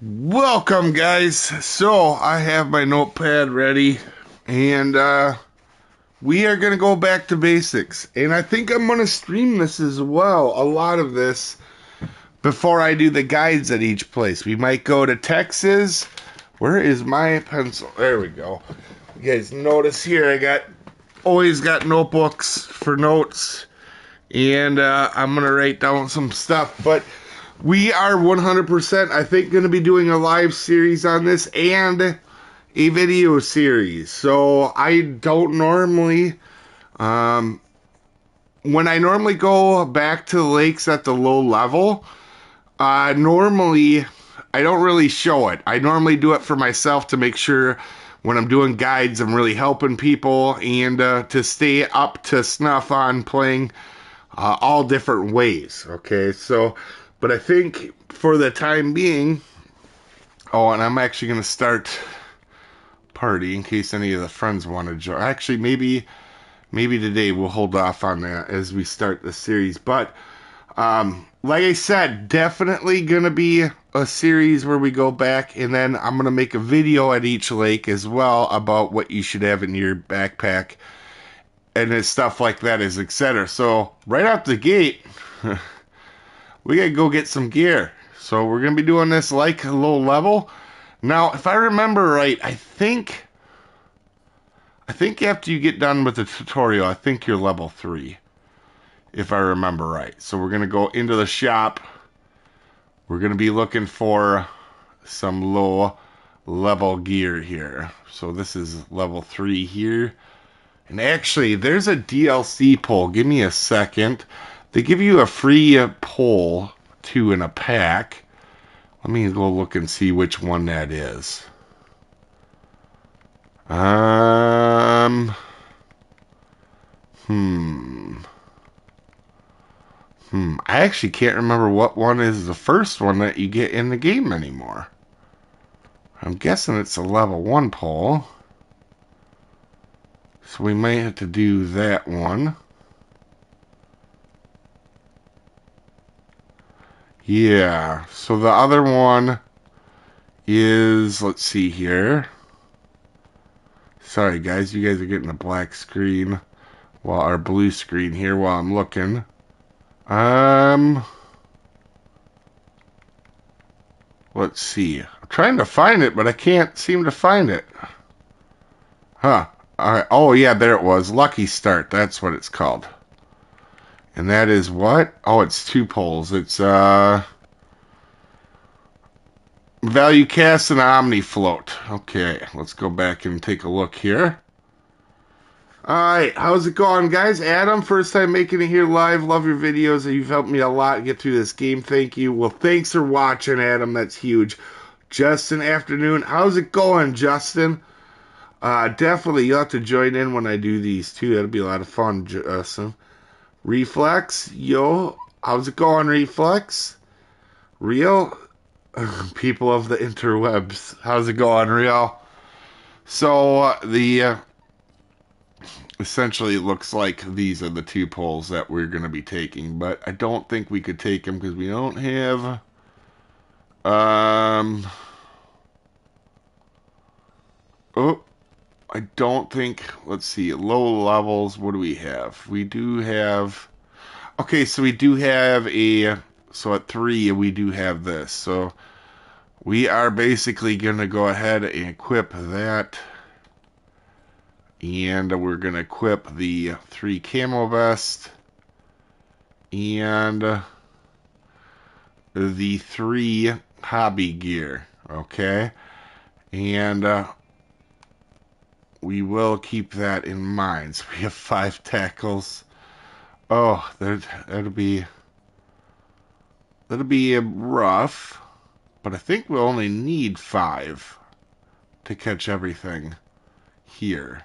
Welcome, guys. So, I have my notepad ready, and we are going to go back to basics. And I think I'm going to stream this as well, a lot of this, before I do the guides at each place. We might go to Texas. Where is my pencil? There we go. You guys notice here, always got notebooks for notes, and I'm going to write down some stuff, but we are 100%, I think, going to be doing a live series on this and a video series. So I don't normally, when I normally go back to the lakes at the low level, normally I don't really show it. I normally do it for myself to make sure when I'm doing guides, I'm really helping people and to stay up to snuff on playing all different ways. Okay, so... But I think for the time being, and I'm actually going to start party in case any of the friends want to join. Actually, maybe today we'll hold off on that as we start the series. But like I said, definitely going to be a series where we go back, and then I'm going to make a video at each lake as well about what you should have in your backpack and stuff like that, etc. So right out the gate... we gotta go get some gear. So we're gonna be doing this like a low level. Now, if I remember right, I think after you get done with the tutorial, I think you're level 3. If I remember right. So we're gonna go into the shop. We're gonna be looking for some low level gear here. So this is level 3 here. And actually, there's a DLC pole. Give me a second. They give you a free pole, too, in a pack. Let me go look and see which one that is. I actually can't remember what one is the first one that you get in the game anymore. I'm guessing it's a level 1 pole. So we might have to do that one. Yeah, so the other one is, let's see here. Sorry guys, you guys are getting a black screen, or blue screen here while I'm looking. Let's see. I'm trying to find it, but I can't seem to find it. Huh. Alright, oh yeah, there it was. Lucky Start, that's what it's called. And that is what? Oh, it's 2 poles. It's, Value Cast and Omni Float. Okay, let's go back and take a look here. Alright, how's it going, guys? Adam, first time making it here live. Love your videos. You've helped me a lot get through this game. Thank you. Well, thanks for watching, Adam. That's huge. Justin, afternoon. How's it going, Justin? Definitely, you'll have to join in when I do these, too. That'll be a lot of fun, Justin. Reflex, yo, how's it going, Reflex? Real? People of the interwebs, how's it going, Real? So, essentially it looks like these are the 2 poles that we're going to be taking, but I don't think we could take them because we don't have, I don't think, let's see, low levels, what do we have? We do have, okay, so we do have so at 3, we do have this. So we are basically going to go ahead and equip that. And we're going to equip the 3 camo vest. And the 3 hobby gear. Okay. And we will keep that in mind. So we have 5 tackles. Oh, that'll be rough. But I think we'll only need 5 to catch everything here.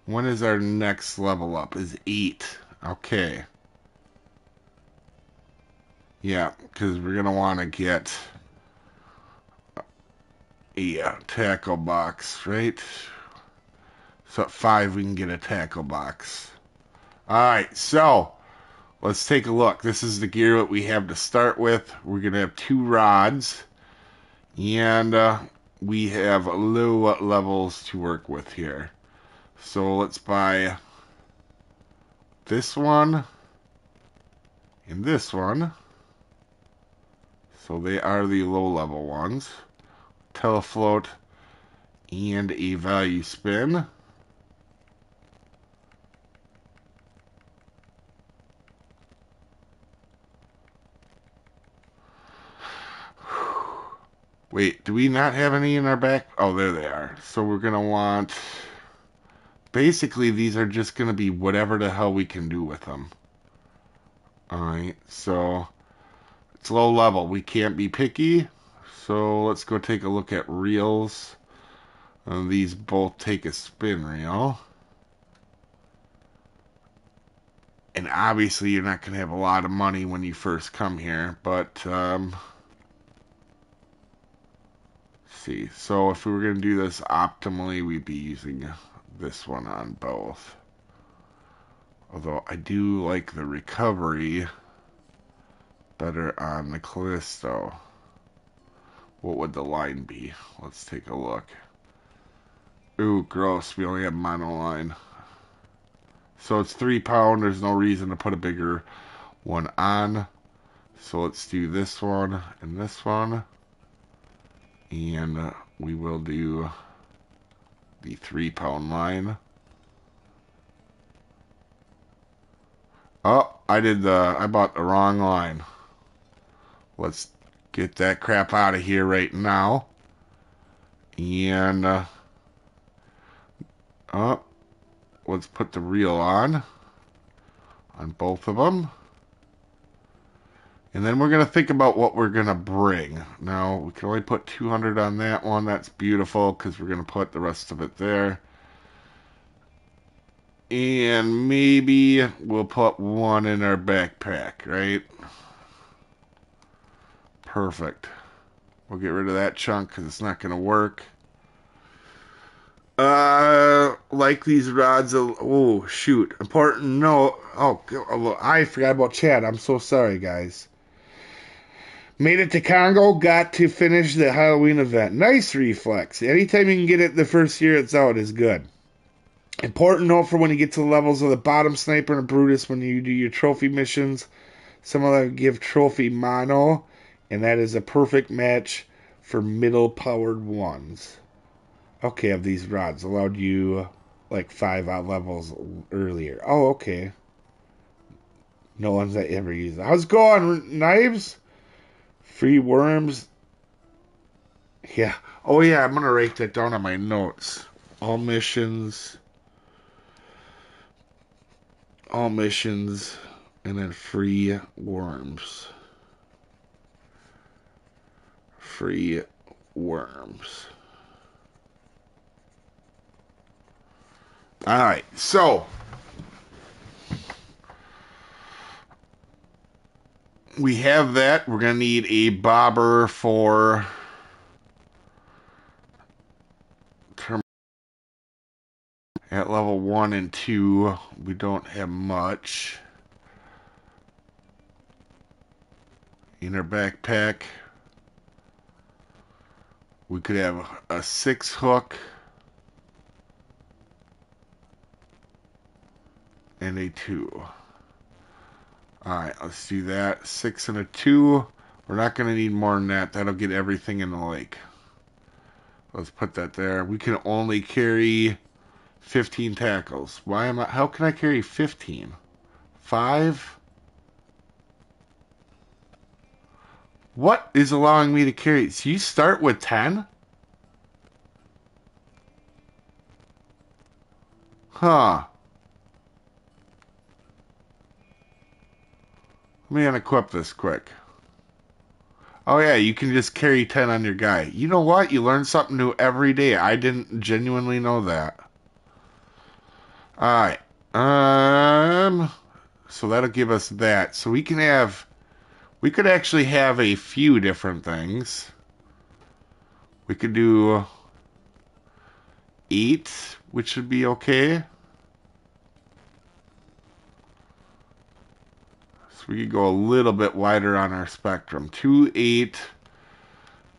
When is our next level up? Is 8. Okay. Yeah, because we're going to want to get a tackle box, right? So at 5 we can get a tackle box. Alright, so let's take a look. This is the gear that we have to start with. We're going to have 2 rods. And we have low levels to work with here. So let's buy this one and this one. So they are the low level ones. Telefloat and a value spin. Wait, do we not have any in our back? Oh, there they are. So we're going to want... Basically, these are just going to be whatever the hell we can do with them. Alright, so... It's low level. We can't be picky. So let's go take a look at reels. These both take a spin reel. And obviously, you're not going to have a lot of money when you first come here. But... see. So if we were going to do this optimally, we'd be using this one on both. Although I do like the recovery better on the Callisto. What would the line be? Let's take a look. Ooh, gross. We only have monoline. So it's 3 pound. There's no reason to put a bigger one on. So let's do this one and this one. And we will do the 3 pound line. Oh, I bought the wrong line. Let's get that crap out of here right now. And, let's put the reel on both of them. And then we're going to think about what we're going to bring. Now, we can only put 200 on that one. That's beautiful because we're going to put the rest of it there. And maybe we'll put one in our backpack, right? Perfect. We'll get rid of that chunk because it's not going to work. Like these rods. Oh, shoot. Important note. Oh, I forgot about Chad. I'm so sorry, guys. Made it to Congo. Got to finish the Halloween event. Nice reflex. Anytime you can get it the first year it's out is good. Important note for when you get to the levels of the bottom sniper and Brutus when you do your trophy missions. Some of them give trophy mono, and that is a perfect match for middle powered ones. Okay, of these rods allowed you like 5 out levels earlier. Oh, okay. No one's that ever use it. How's it going, Knives? Free worms. Yeah. Oh, yeah, I'm going to write that down on my notes. All missions, and then free worms. Free worms. Alright, so we have that. We're going to need a bobber for at level 1 and 2. We don't have much in our backpack. We could have a 6 hook and a 2. Alright, let's do that. 6 and a 2. We're not going to need more than that. That'll get everything in the lake. Let's put that there. We can only carry 15 tackles. How can I carry 15? 5? What is allowing me to carry? So you start with 10? Huh. Let me unequip this quick. Oh yeah, you can just carry 10 on your guy. You know what? You learn something new every day. I didn't genuinely know that. Alright. So that'll give us that. So we could actually have a few different things. We could do 8, which would be okay. So we could go a little bit wider on our spectrum. 2, 8,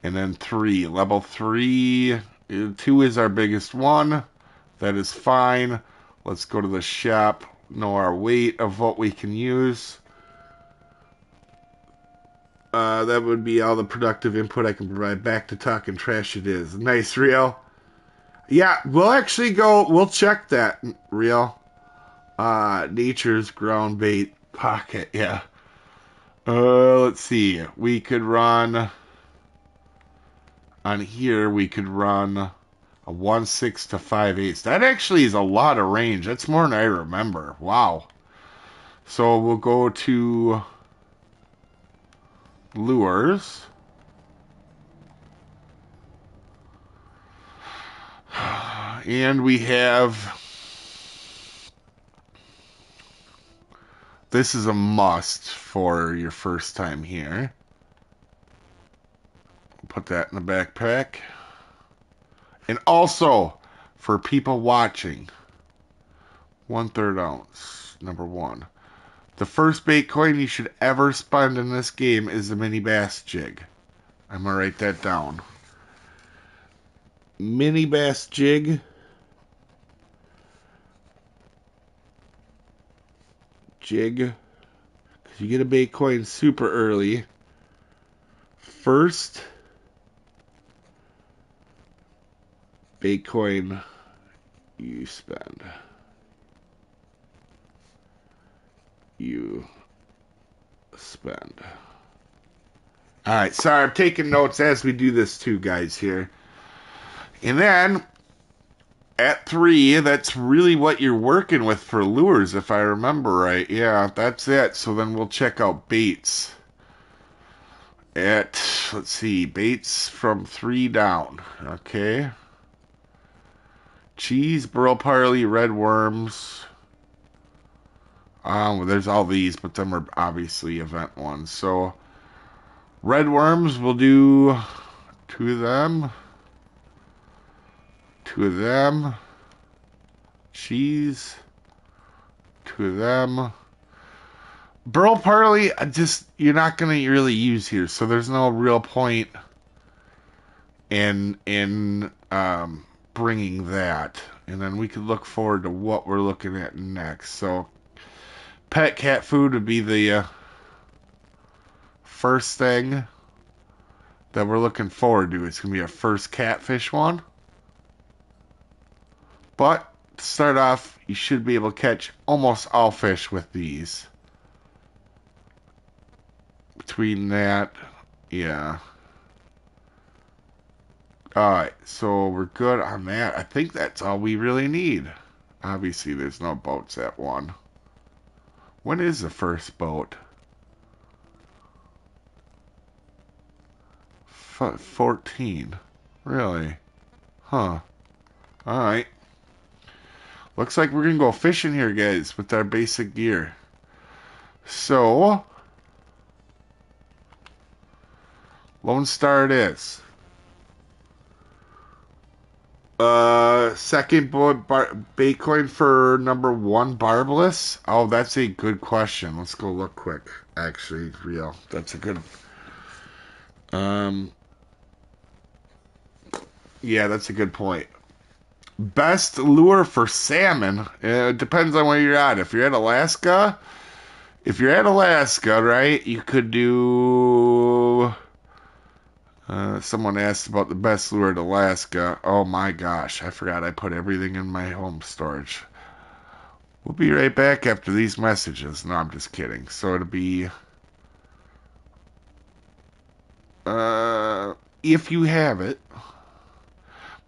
And then 3. Level 3, 2 is our biggest one. That is fine. Let's go to the shop, know our weight of what we can use. That would be all the productive input I can provide. Back to talking trash it is. Nice, Rio. Yeah, we'll actually go, we'll check that, Rio. Nature's ground bait pocket, yeah. Let's see. We could run, on here, we could run a 1/6 to 5/8. That actually is a lot of range. That's more than I remember. Wow. So we'll go to lures. And we have, this is a must for your first time here. Put that in the backpack. And also, for people watching, 1/3 ounce, number 1. The first bait coin you should ever spend in this game is the mini bass jig. I'm going to write that down. Mini bass jig. Because you get a bait coin super early. First bait coin you spend. Alright, sorry, I'm taking notes as we do this too, guys, here. And then, at 3, that's really what you're working with for lures, if I remember right. Yeah, that's it. So then we'll check out baits. Let's see, baits from 3 down. Okay. Cheese, burl parley, red worms. There's all these, but them are obviously event ones. So, red worms, we'll do 2 of them. 2 of them. Cheese. 2 of them. Burl parley, you're not going to really use here, so there's no real point in bringing that. And then we could look forward to what we're looking at next. So, pet cat food would be the first thing that we're looking forward to. It's going to be our first catfish one. But to start off, you should be able to catch almost all fish with these. Between that, yeah. Alright, so we're good on that. I think that's all we really need. Obviously, there's no boats at 1. When is the first boat? 14. Really? Huh. Alright. Looks like we're going to go fishing here, guys, with our basic gear. So, Lonestar it is. Second bait coin for number 1, barbless. Oh, that's a good question. Let's go look quick. Actually, real. That's a good. Yeah, that's a good point. Best lure for salmon. It depends on where you're at. If you're at Alaska, right, you could do. Someone asked about the best lure in Alaska. Oh my gosh, I forgot I put everything in my home storage. We'll be right back after these messages. No, I'm just kidding. So it'll be... if you have it...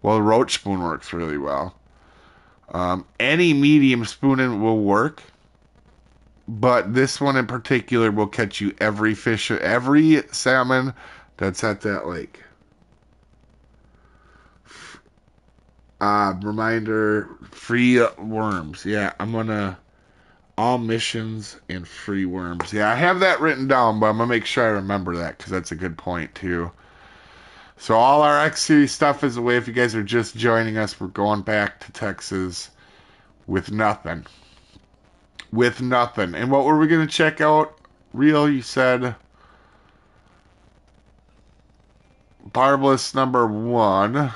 Well, roach spoon works really well. Any medium spooning will work. But this one in particular will catch you every fish, every salmon that's at that lake. Reminder, free worms. Yeah, I'm gonna, all missions and free worms. Yeah, I have that written down, but I'm gonna make sure I remember that, because that's a good point too. So all our X Series stuff is away. If you guys are just joining us, we're going back to Texas with nothing. And what were we gonna check out? Real, you said... barbless number 1.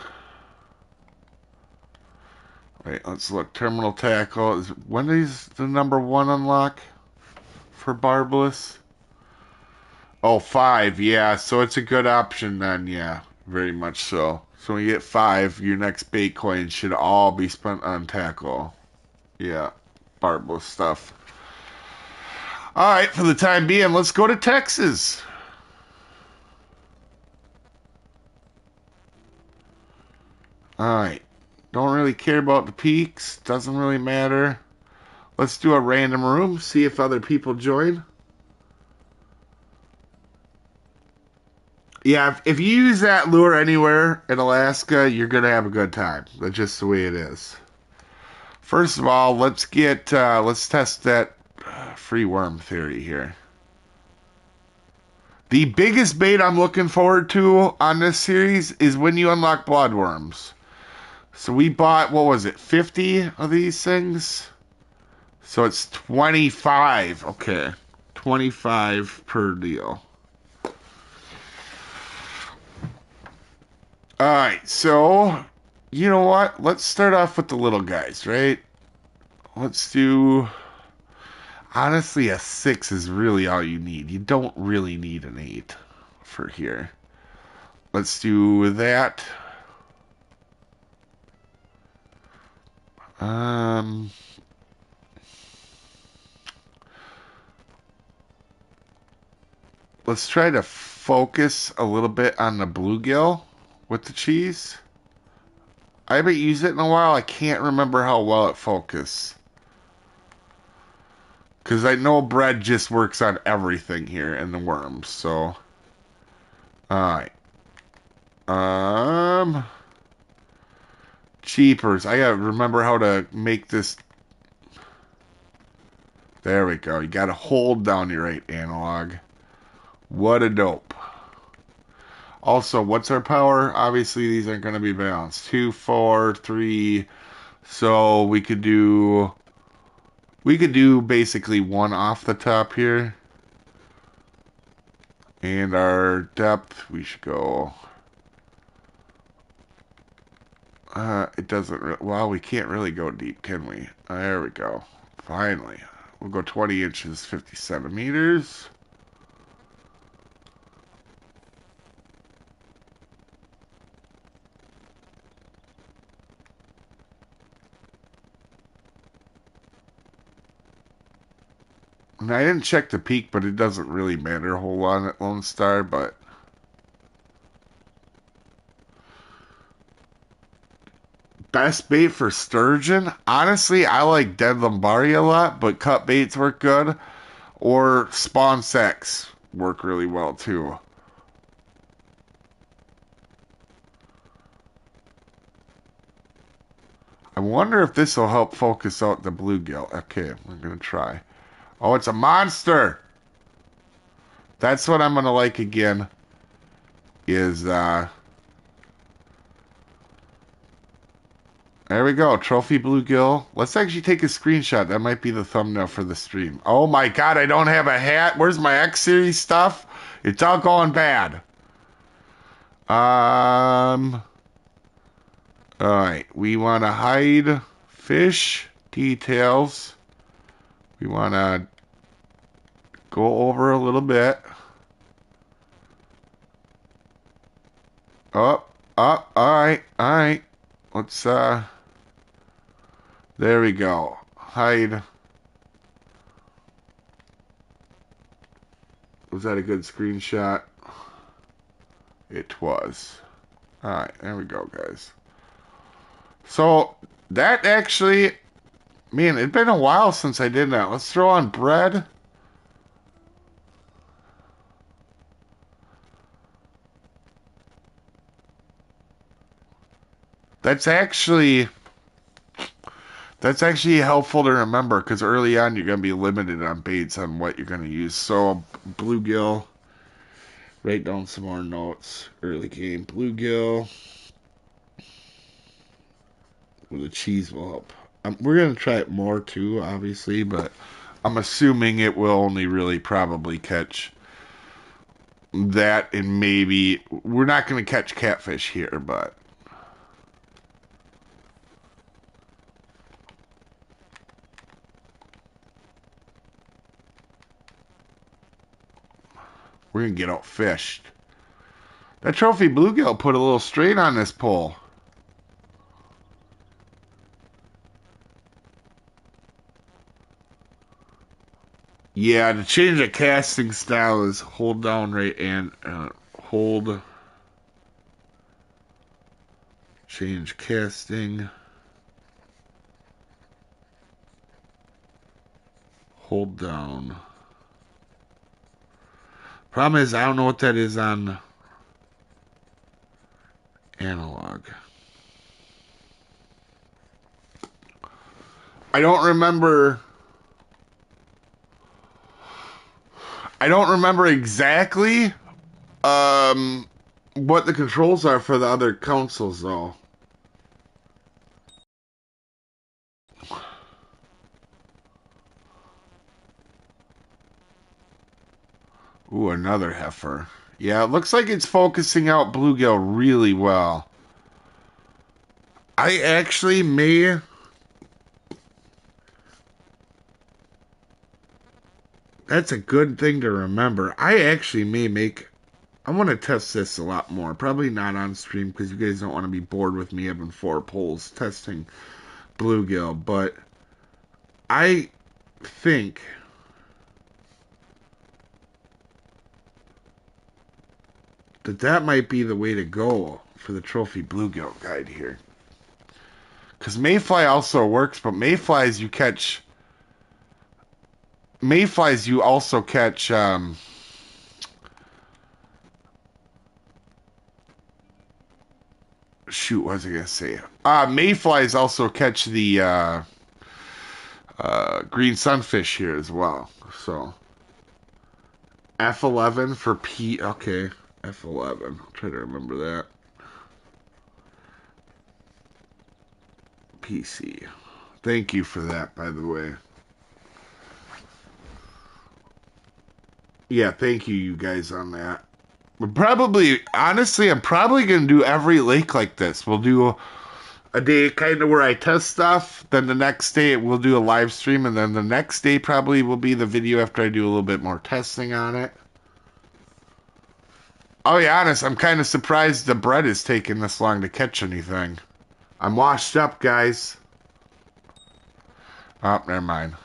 Wait, let's look. Terminal tackle. When is the number 1 unlock for barbless? Oh, 5. Yeah, so it's a good option then. Yeah, very much so. So when you get 5, your next bait coin should all be spent on tackle. Yeah, barbless stuff. All right, for the time being, let's go to Texas. All right. Don't really care about the peaks. Doesn't really matter. Let's do a random room. See if other people join. Yeah, if you use that lure anywhere in Alaska, you're going to have a good time. That's just the way it is. First of all, let's test that free worm theory here. The biggest bait I'm looking forward to on this series is when you unlock bloodworms. So we bought, what was it, 50 of these things? So it's 25. Okay. 25 per deal. Alright, so, you know what? Let's start off with the little guys, right? Let's do... Honestly, a 6 is really all you need. You don't really need an 8 for here. Let's do that. Let's try to focus a little bit on the bluegill with the cheese. I haven't used it in a while. I can't remember how well it focuses. Because I know bread just works on everything here and the worms, so. Alright. Cheapers. I gotta remember how to make this. There we go. You gotta hold down your right analog. What a dope. Also, what's our power? Obviously, these aren't going to be balanced. 2, 4, 3. So we could do basically 1 off the top here. And our depth, we should go. It doesn't. Well, we can't really go deep, can we? There we go. Finally, we'll go 20 inches, 57 meters. And I didn't check the peak, but it doesn't really matter a whole lot at Lonestar, but best bait for sturgeon? Honestly, I like dead Lombardi a lot, but cut baits work good. Or spawn sacks work really well too. I wonder if this will help focus out the bluegill. Okay, we're going to try. Oh, it's a monster! That's what I'm going to like again. Is, there we go. Trophy bluegill. Let's actually take a screenshot. That might be the thumbnail for the stream. Oh my god, I don't have a hat. Where's my X series stuff? It's all going bad. Alright. We want to hide fish details. We want to go over a little bit. Alright. Let's, there we go. Hide. Was that a good screenshot? It was. Alright, there we go, guys. So, that actually... Man, it's been a while since I did that. Let's throw on bread. That's actually helpful to remember because early on you're going to be limited on baits on what you're going to use. So, bluegill. Write down some more notes. Early game bluegill. Well, the cheese will help. We're going to try it more too, obviously, but I'm assuming it will only really probably catch That and maybe we're not going to catch catfish here, but we're going to get outfished. That trophy bluegill put a little strain on this pole. Yeah, to change the casting style is hold down right and hold. Change casting. Hold down. Problem is, I don't know what that is on analog. I don't remember. I don't remember exactly what the controls are for the other consoles, though. Ooh, another heifer. Yeah, it looks like it's focusing out bluegill really well. I actually may... That's a good thing to remember. I actually may make... I want to test this a lot more. Probably not on stream because you guys don't want to be bored with me having 4 poles testing bluegill. But I think that might be the way to go for the trophy bluegill guide here. Because mayfly also works, but mayflies you catch... Mayflies you also catch... shoot, what was I going to say? Mayflies also catch the green sunfish here as well. So, F11 for P... Okay, F11. I'll try to remember that. PC. Thank you for that, by the way. Yeah, thank you guys on that. But probably, honestly, I'm probably going to do every lake like this. We'll do a day kind of where I test stuff. Then the next day we'll do a live stream. And then the next day probably will be the video after I do a little bit more testing on it. I'll be honest, I'm kind of surprised the bread is taking this long to catch anything. I'm washed up, guys. Oh, never mind.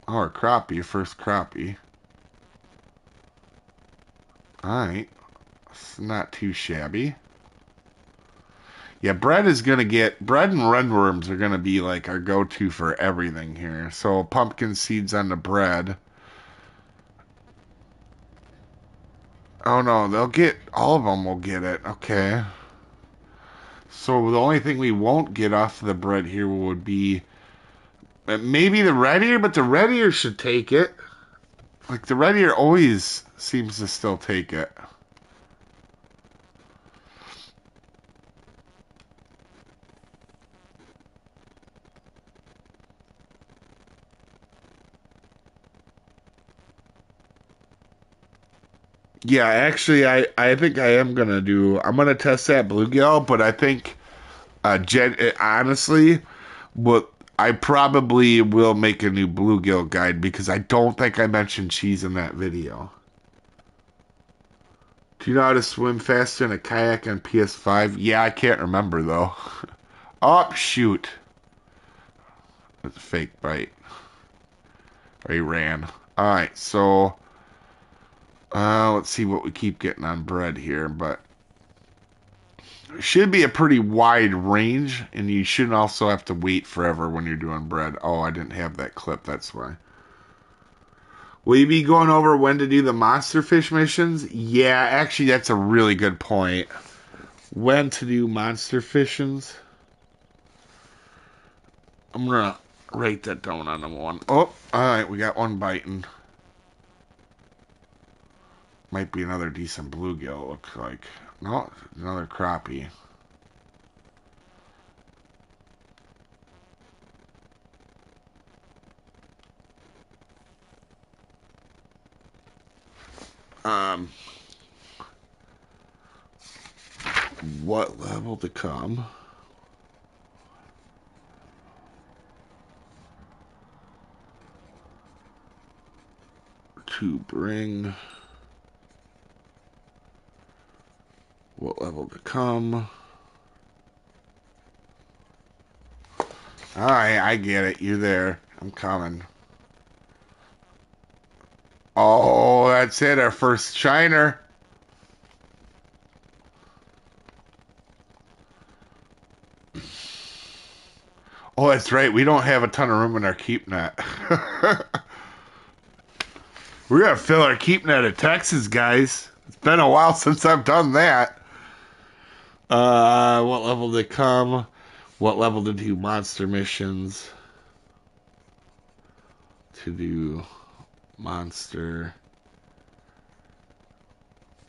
Oh, a crappie, first crappie. Alright. It's not too shabby. Yeah, bread and redworms are gonna be like our go-to for everything here. So pumpkin seeds on the bread. Oh no, they'll get, all of them will get it. Okay. So the only thing we won't get off the bread here would be maybe the red ear, but the red ear should take it. Like, the red ear always seems to still take it. Yeah, actually, I think I am going to do... I'm going to test that bluegill, but I think, honestly, what I probably will make a new bluegill guide because I don't think I mentioned cheese in that video. Do you know how to swim faster in a kayak on PS5? Yeah, I can't remember, though. Oh, shoot. That's a fake bite. Or he ran. Alright, so... let's see what we keep getting on bread here, but... It should be a pretty wide range, and you shouldn't also have to wait forever when you're doing bread. Oh, I didn't have that clip, that's why. Will you be going over when to do the monster fish missions? Yeah, actually, that's a really good point. When to do monster missions? I'm gonna write that down on the one. Oh, alright, we got one biting. Might be another decent bluegill, looks like. No, another crappie. Um, what level to come? To bring. What level to come? Alright, I get it. You're there. I'm coming. Oh, that's it. Our first shiner. Oh, that's right. We don't have a ton of room in our keep net. We're going to fill our keep net at Texas, guys. It's been a while since I've done that. What level to come? What level to do monster missions? To do monster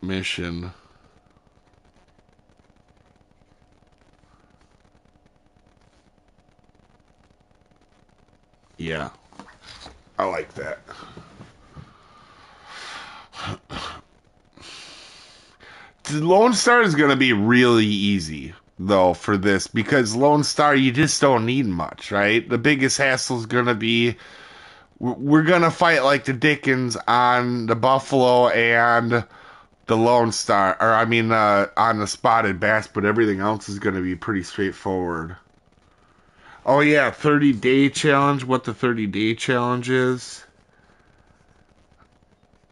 mission. Yeah, I like that. Lonestar is going to be really easy, though, for this, because Lonestar, you just don't need much, right? The biggest hassle is going to be we're going to fight like the Dickens on the Buffalo and the Lonestar, or I mean, on the Spotted Bass, but everything else is going to be pretty straightforward. Oh, yeah, 30-day challenge, what the 30-day challenge is.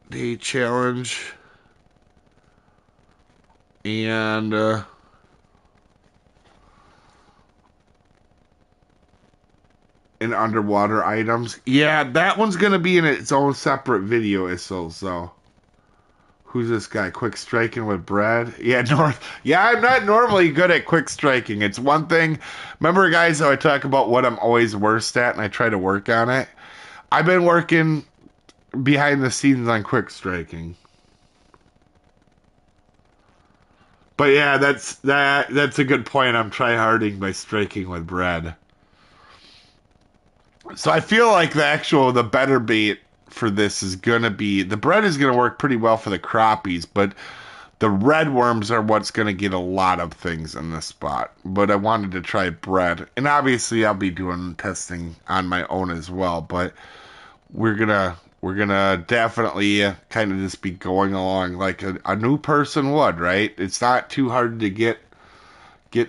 Day challenge. And, and underwater items. Yeah, that one's gonna be in its own separate video, Issel, so. Who's this guy? Quick striking with bread? Yeah, yeah, I'm not normally good at quick striking. It's one thing. Remember, guys, how I talk about what I'm always worst at and I try to work on it? I've been working behind the scenes on quick striking. But yeah, that's a good point. I'm tryharding by striking with bread. So I feel like the better bait for this is gonna be the bread is gonna work pretty well for the crappies, but the red worms are what's gonna get a lot of things in this spot. But I wanted to try bread, and obviously I'll be doing testing on my own as well. But we're gonna definitely kind of just be going along like a new person would, right? It's not too hard to get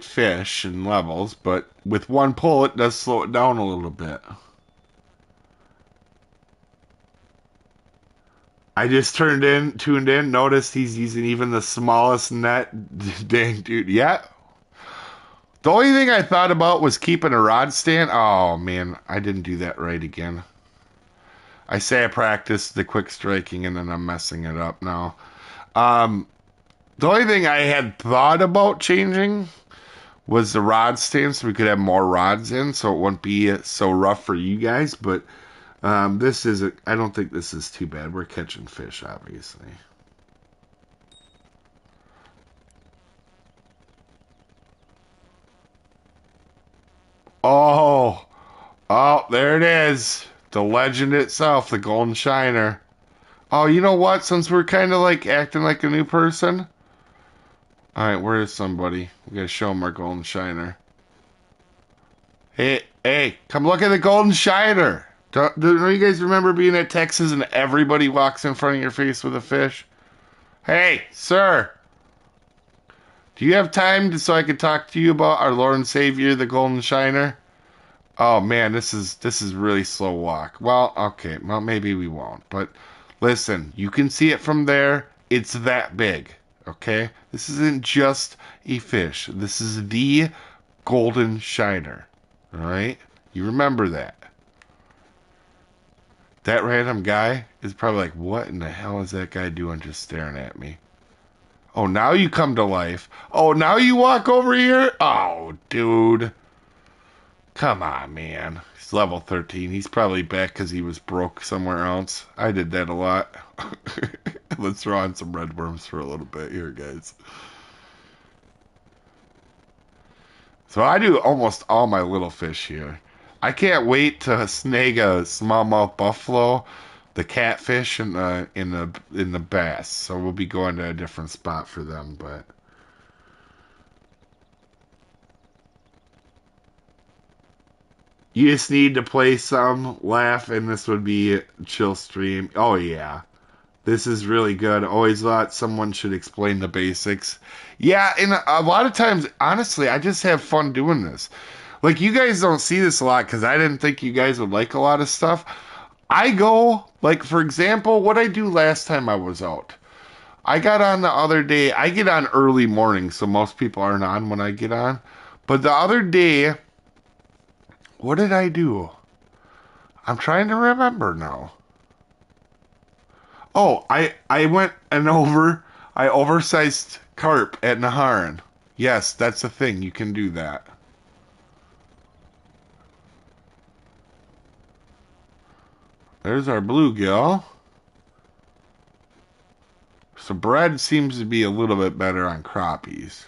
fish and levels, but with one pull, it does slow it down a little bit. I just tuned in, noticed he's using even the smallest net. Dang, dude. Yeah. The only thing I thought about was keeping a rod stand. Oh, man. I didn't do that right again. I say I practiced the quick striking and then I'm messing it up now. Um, the only thing I had thought about changing was the rod stand so we could have more rods in so it wouldn't be so rough for you guys, but this is I don't think this is too bad. We're catching fish, obviously. Oh, oh, there it is. The legend itself, the golden shiner. Oh, you know what? Since we're kind of like acting like a new person. All right, where is somebody? We gotta show them our golden shiner. Hey, hey, come look at the golden shiner. Do you guys remember being at Texas and everybody walks in front of your face with a fish? Hey, sir, do you have time so I could talk to you about our Lord and Savior, the Golden Shiner? Oh man, this is really slow walk. Well, okay, well maybe we won't, but listen, you can see it from there. It's that big, okay? This isn't just a fish. This is the Golden Shiner. All right? You remember that. That random guy is probably like, what in the hell is that guy doing just staring at me? Oh, now you come to life. Oh, now you walk over here? Oh, dude. Come on, man. He's level 13. He's probably back because he was broke somewhere else. I did that a lot. Let's throw on some red worms for a little bit here, guys. So I do almost all my little fish here. I can't wait to snag a smallmouth buffalo the catfish and the bass. So we'll be going to a different spot for them, but you just need to play some, laugh, and this would be a chill stream. Oh yeah. This is really good. Always thought someone should explain the basics. Yeah, and a lot of times, honestly, I just have fun doing this. Like, you guys don't see this a lot because I didn't think you guys would like a lot of stuff. I go, like, for example, what I do last time I was out. I got on the other day. I get on early morning, so most people aren't on when I get on. But the other day, what did I do? I'm trying to remember now. Oh, I went and I oversized carp at Naharan. Yes, that's a thing. You can do that. There's our bluegill. So bread seems to be a little bit better on crappies.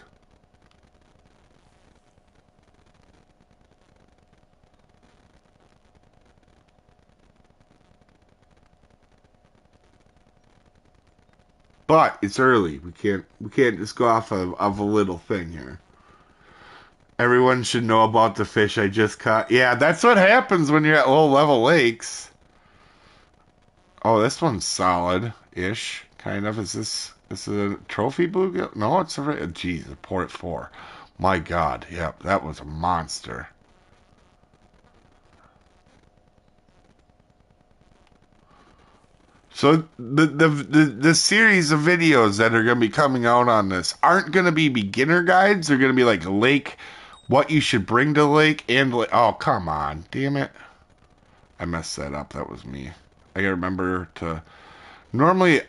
But it's early. We can't just go off of a little thing here. Everyone should know about the fish I just caught. Yeah, that's what happens when you're at low level lakes. Oh, this one's solid-ish, kind of. Is this a trophy bluegill? No, it's a geez, a port four. My God, yep, that was a monster. So the series of videos that are going to be coming out on this aren't going to be beginner guides. They're going to be like lake, what you should bring to the lake, and oh come on, damn it, I messed that up. That was me. I gotta remember to. Normally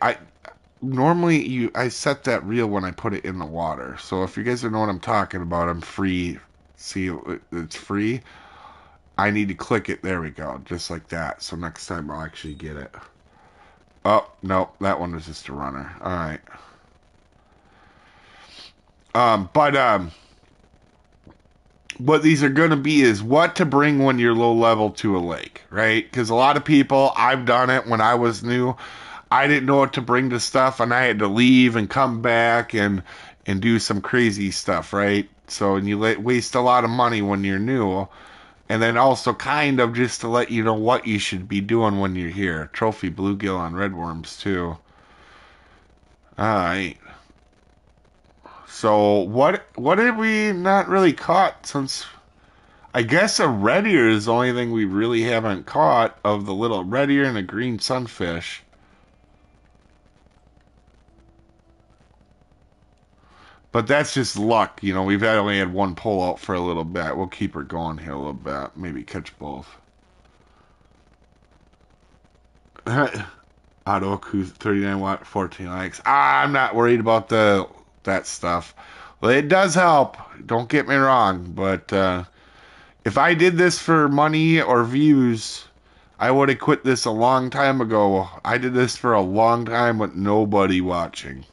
you I set that reel when I put it in the water. So if you guys don't know what I'm talking about, I'm free. See, it's free. I need to click it. There we go, just like that. So next time I'll actually get it. Oh no, that one was just a runner. All right. But what these are going to be is what to bring when you're low level to a lake, right? Because a lot of people, I've done it when I was new. I didn't know what to bring to stuff, and I had to leave and come back and do some crazy stuff, right? So and you waste a lot of money when you're new, and then also kind of just to let you know what you should be doing when you're here. Trophy bluegill on redworms too. All right. So what have we not really caught since? I guess a red ear is the only thing we really haven't caught of the little red ear and a green sunfish. But that's just luck, you know. We've only had one pull out for a little bit. We'll keep her going here a little bit. Maybe catch both. Auto 39 watt, 14 likes. I'm not worried about that stuff. Well, it does help. Don't get me wrong, but if I did this for money or views, I would have quit this a long time ago. I did this for a long time with nobody watching.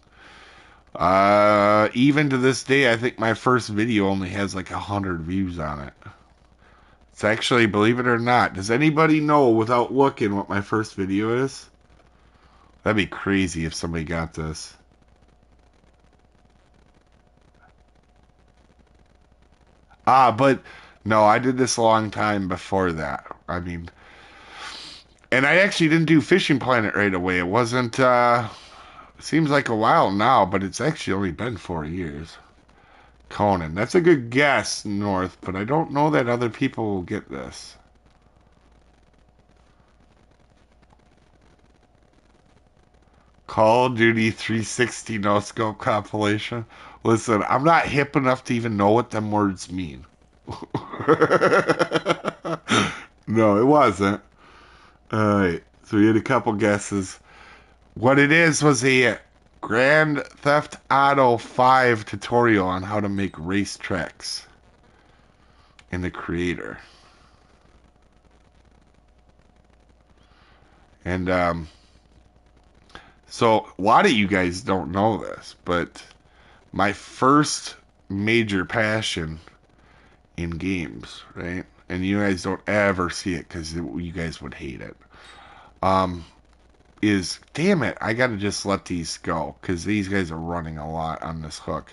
Even to this day, I think my first video only has like 100 views on it. It's actually, believe it or not, does anybody know without looking what my first video is? That'd be crazy if somebody got this. But no, I did this a long time before that. I mean, and I actually didn't do Fishing Planet right away. It wasn't, seems like a while now, but it's actually only been 4 years. Conan, that's a good guess, North, but I don't know that other people will get this. Call of Duty 360 no scope compilation. Listen, I'm not hip enough to even know what them words mean. No, it wasn't. All right, so we had a couple guesses. What it is was a Grand Theft Auto 5 tutorial on how to make racetracks in the creator. And so a lot of you guys don't know this, but my first major passion in games, right? And you guys don't ever see it because you guys would hate it. Um, is, damn it, I gotta just let these go because these guys are running a lot on this hook.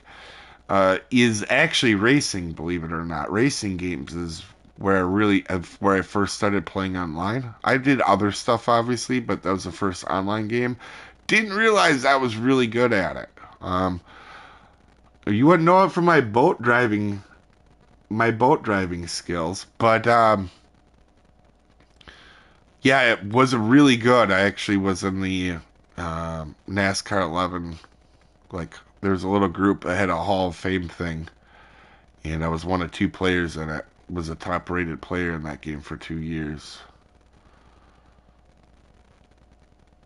Is actually racing, believe it or not. Racing games is where I first started playing online. I did other stuff obviously, but that was the first online game. Didn't realize I was really good at it. You wouldn't know it from my boat driving skills, but yeah, it was really good. I actually was in the NASCAR 11. Like, there was a little group that had a Hall of Fame thing, and I was one of two players in it. Was a top rated player in that game for 2 years.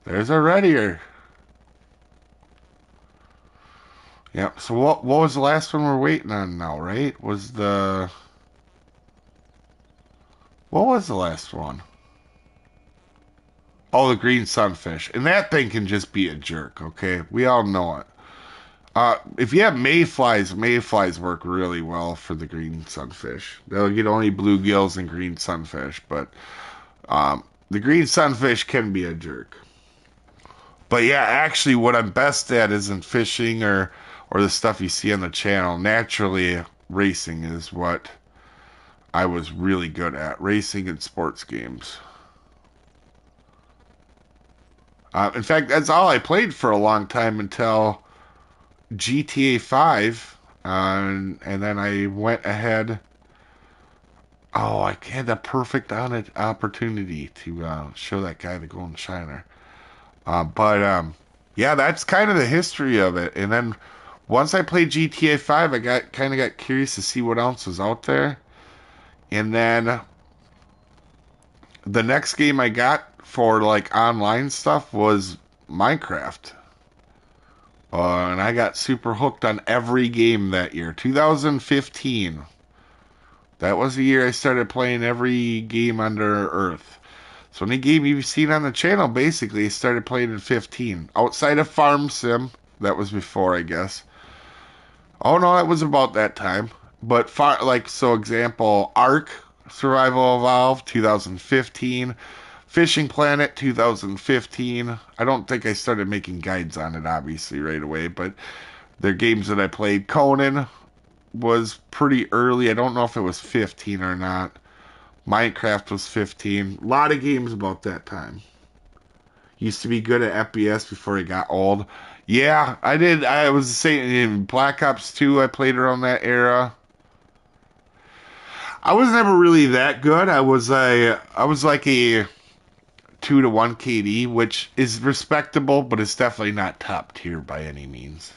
There's our reddier. Yep. So what was the last one we're waiting on now, right? What was the last one? Oh, the green sunfish. And that thing can just be a jerk, okay? We all know it. If you have mayflies work really well for the green sunfish. They'll get only bluegills and green sunfish, but the green sunfish can be a jerk. But yeah, actually, what I'm best at isn't fishing or the stuff you see on the channel. Naturally, racing is what I was really good at. Racing and sports games. In fact, that's all I played for a long time until GTA 5, and then I went ahead. Oh, I had the perfect opportunity to show that guy the golden shiner. But yeah, that's kind of the history of it. And then once I played GTA 5, I got curious to see what else was out there. And then the next game I got for like online stuff was Minecraft. And I got super hooked on every game that year. 2015. That was the year I started playing every game under Earth. So any game you've seen on the channel, basically, I started playing in 15. Outside of Farm Sim, that was before, I guess. Oh no, that was about that time. But so example, Ark Survival Evolved 2015, Fishing Planet 2015. I don't think I started making guides on it obviously right away, but they're games that I played. Conan was pretty early. I don't know if it was 15 or not. Minecraft was 15. A lot of games about that time. Used to be good at FPS before it got old. Yeah, I did. I was saying in Black Ops 2, I played around that era. I was never really that good. I was like a 2 to 1 KD, which is respectable, but it's definitely not top tier by any means.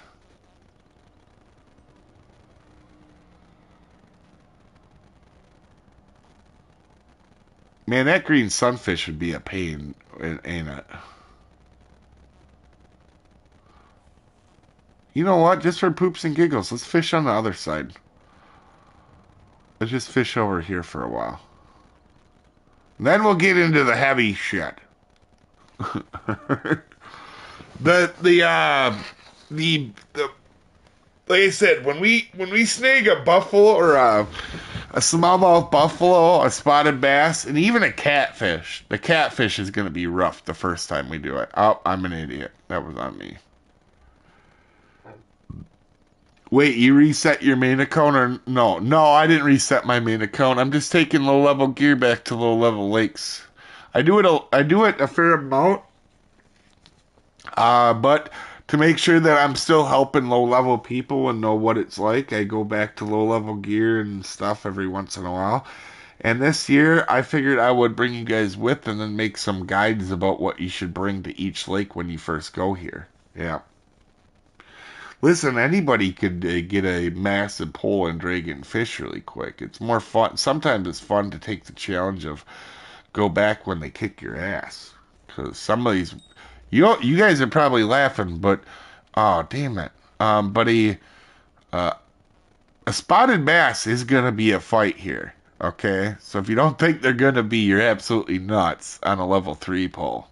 Man, that green sunfish would be a pain, ain't it? You know what? Just for poops and giggles, let's fish on the other side. Let's just fish over here for a while. Then we'll get into the heavy shit. The like I said, when we snag a buffalo or a smallmouth buffalo, a spotted bass, and even a catfish, the catfish is gonna be rough the first time we do it. Oh, I'm an idiot. That was on me. Wait, you reset your main account or no? No, I didn't reset my main account. I'm just taking low level gear back to low level lakes. I do it a fair amount, but to make sure that I'm still helping low level people and know what it's like, I go back to low level gear and stuff every once in a while. And this year, I figured I would bring you guys with and then make some guides about what you should bring to each lake when you first go here. Yeah. Listen, anybody could get a massive pole and drag it and fish really quick. It's more fun. Sometimes it's fun to take the challenge of go back when they kick your ass. Because some of these, you guys are probably laughing, but oh damn it, but uh, a spotted bass is gonna be a fight here. Okay, so if you don't think they're gonna be, you're absolutely nuts on a level 3 pole.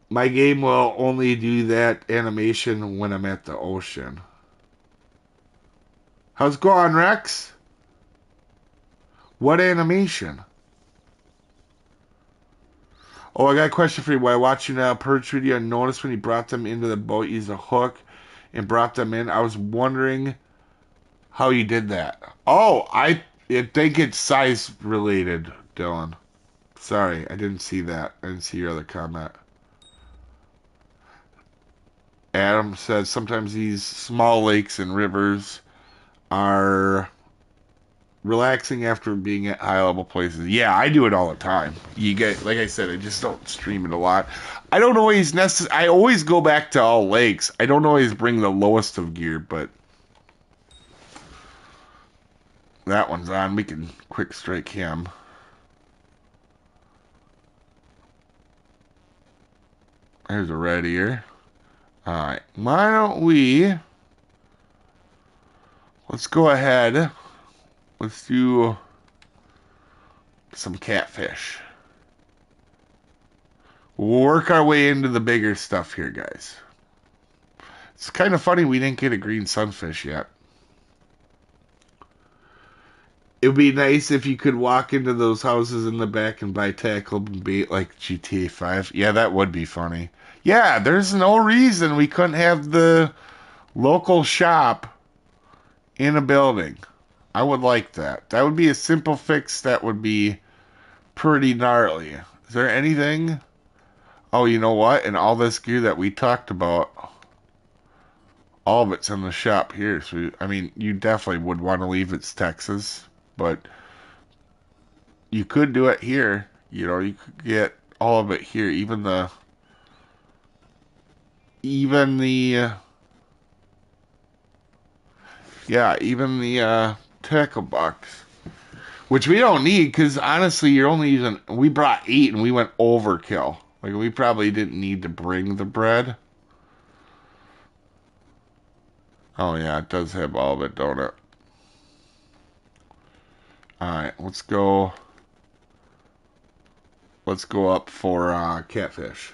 My game will only do that animation when I'm at the ocean. How's it going, Rex? What animation? Oh, I got a question for you. While watching a perch video, I noticed when he brought them into the boat, he used a hook and brought them in. I was wondering how you did that. Oh, I think it's size related, Dylan. Sorry, I didn't see that. I didn't see your other comment. Adam says sometimes these small lakes and rivers are relaxing after being at high level places. Yeah, I do it all the time. You get, like I said, I just don't stream it a lot. I don't always I always go back to all lakes. I don't always bring the lowest of gear, but that one's on. We can quick strike him. There's a red ear. Alright, why don't let's go ahead. Let's do some catfish. We'll work our way into the bigger stuff here, guys. It's kind of funny we didn't get a green sunfish yet. It would be nice if you could walk into those houses in the back and buy tackle and bait like GTA 5. Yeah, that would be funny. Yeah, there's no reason we couldn't have the local shop in a building. I would like that. That would be a simple fix that would be pretty gnarly. Is there anything? Oh, you know what? And all this gear that we talked about, all of it's in the shop here. So, I mean, you definitely would want to leave it's Texas, but you could do it here. You know, you could get all of it here, even the tackle box, which we don't need because honestly, you're only using. We brought 8 and we went overkill. Like we probably didn't need to bring the bread. Oh yeah, it does have all of it, don't it? All right, let's go. Let's go up for catfish.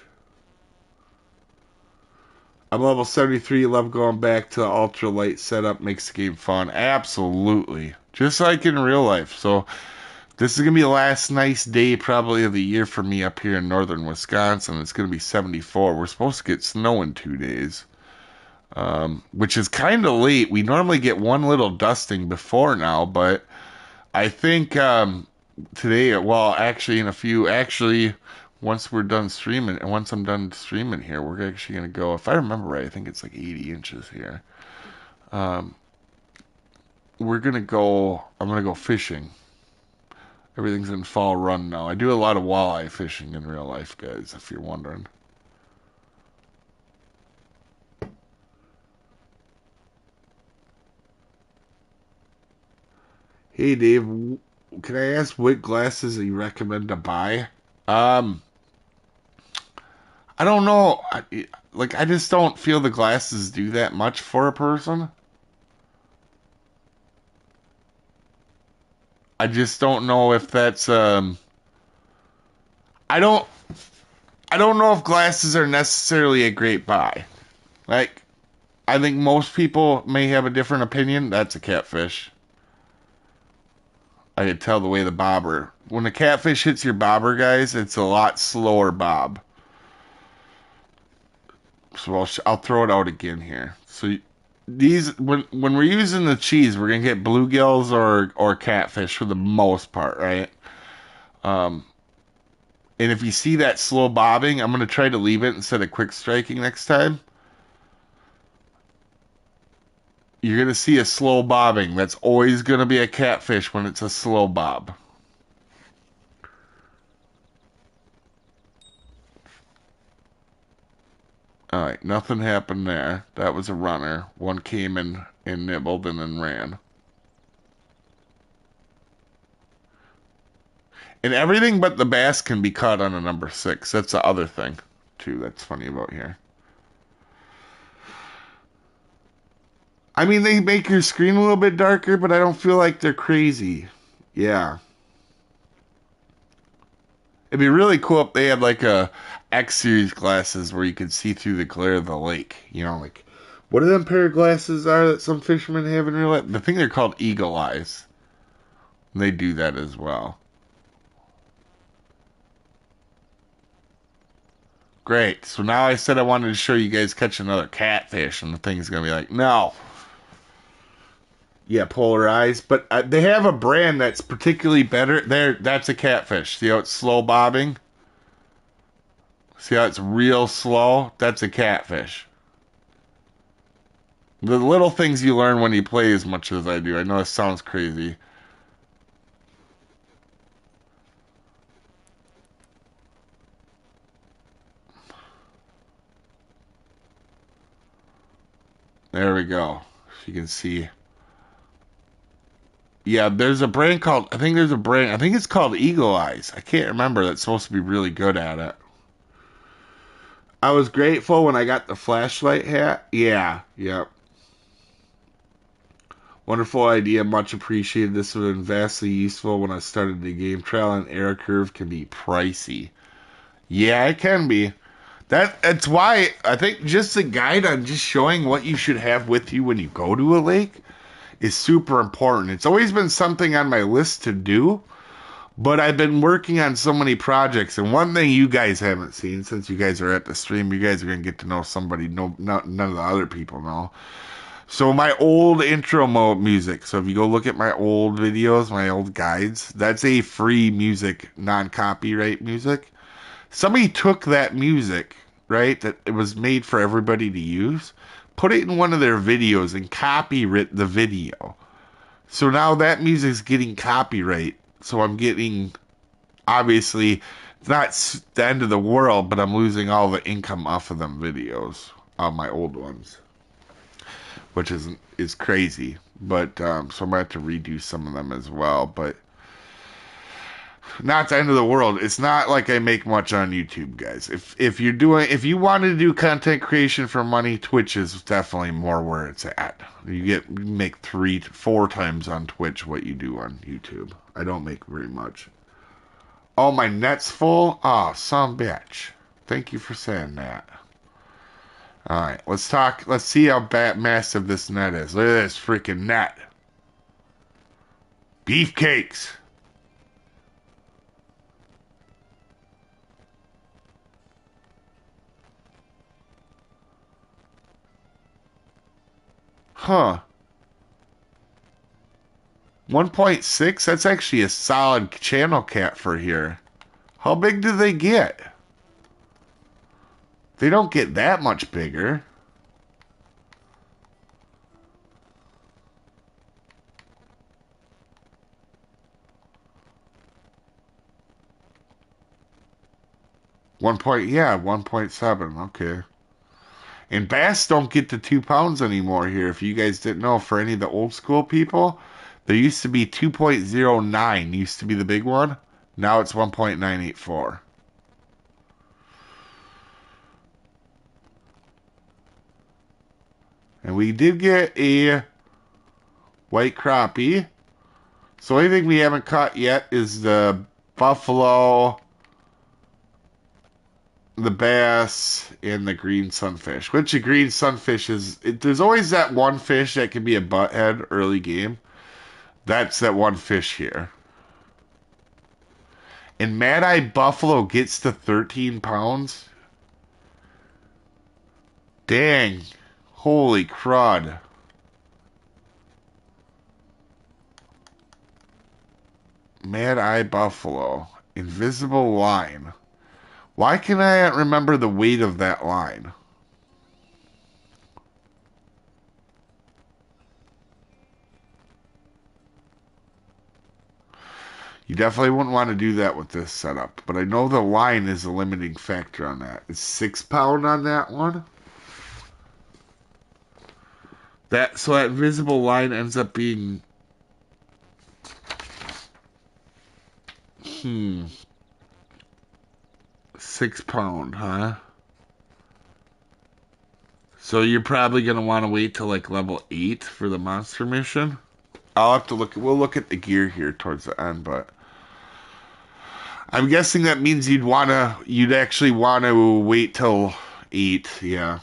I'm level 73. Love going back to the ultralight setup. Makes the game fun. Absolutely. Just like in real life. So this is going to be the last nice day probably of the year for me up here in northern Wisconsin. It's going to be 74. We're supposed to get snow in 2 days, which is kind of late. We normally get one little dusting before now, but I think today, well, actually in a few, actually once we're done streaming, and once I'm done streaming here, we're actually going to go, if I remember right, I think it's like 80 inches here. We're going to go, I'm going to go fishing. Everything's in fall run now. I do a lot of walleye fishing in real life, guys, if you're wondering. Hey, Dave, can I ask what glasses you recommend to buy? I don't know. I just don't feel the glasses do that much for a person. I just don't know if that's I don't I don't know if glasses are necessarily a great buy. Like I think most people may have a different opinion. That's a catfish. I could tell the way the bobber. When a catfish hits your bobber, guys, it's a lot slower bob. So I'll throw it out again here. So these when we're using the cheese, we're gonna get bluegills or catfish for the most part, right? And if you see that slow bobbing, I'm gonna try to leave it instead of quick striking next time. You're gonna see a slow bobbing. That's always gonna be a catfish when it's a slow bob. Alright, nothing happened there. That was a runner. One came and nibbled and then ran. And everything but the bass can be caught on a number 6. That's the other thing, too, that's funny about here. I mean, they make your screen a little bit darker, but I don't feel like they're crazy. Yeah. It'd be really cool if they had like a X series glasses where you could see through the glare of the lake. You know, like what are them pair of glasses are that some fishermen have in real life? I think they're called eagle eyes. They do that as well. Great. So now I said I wanted to show you guys catch another catfish, and the thing's gonna be like, no. Yeah, polarized. But they have a brand that's particularly better. There, that's a catfish. See how it's slow bobbing? See how it's real slow? That's a catfish. The little things you learn when you play as much as I do. I know it sounds crazy. There we go. If you can see. Yeah, there's a brand called, I think there's a brand, I think it's called Eagle Eyes. I can't remember. That's supposed to be really good at it. I was grateful when I got the flashlight hat. Yeah, yep. Wonderful idea, much appreciated. This would have been vastly useful when I started the game. Trial and error curve can be pricey. Yeah, it can be. That's why I think just a guide on just showing what you should have with you when you go to a lake is super important. It's always been something on my list to do, but I've been working on so many projects. And one thing you guys haven't seen, since you guys are at the stream, you guys are gonna get to know somebody none of the other people know. So my old intro music. So if you go look at my old videos, my old guides, that's a free music, non-copyright music. Somebody took that music, right, that it was made for everybody to use, put it in one of their videos and copyright the video. So now that music's getting copyright. So I'm getting, obviously, it's not the end of the world, but I'm losing all the income off of them videos, on my old ones, which is crazy. But so I'm gonna have to redo some of them as well. But not the end of the world. It's not like I make much on YouTube, guys. If you want to do content creation for money, Twitch is definitely more where it's at. You make 3 to 4 times on Twitch what you do on YouTube. I don't make very much. Oh, my net's full? Oh, some bitch. Thank you for saying that. Alright, let's talk. Let's see how massive this net is. Look at this freaking net. Beefcakes. Huh. 1.6? That's actually a solid channel cap for here. How big do they get? They don't get that much bigger. Yeah, 1.7. Okay. And bass don't get to 2 pounds anymore here. If you guys didn't know, for any of the old school people, there used to be 2.09 used to be the big one. Now it's 1.984. And we did get a white crappie. So anything we haven't caught yet is the buffalo, the bass, and the green sunfish. Which the green sunfish is, there's always that one fish that can be a butthead early game. That's that one fish here. And Mad Eye Buffalo gets to 13 pounds. Dang. Holy crud. Mad Eye Buffalo. Invisible line. Why can I not remember the weight of that line? You definitely wouldn't want to do that with this setup. But I know the line is a limiting factor on that. It's 6 pound on that one. So that invisible line ends up being 6 pound, huh? So you're probably gonna want to wait till like level 8 for the monster mission. I'll have to we'll look at the gear here towards the end, but I'm guessing that means you'd actually want to wait till 8, yeah.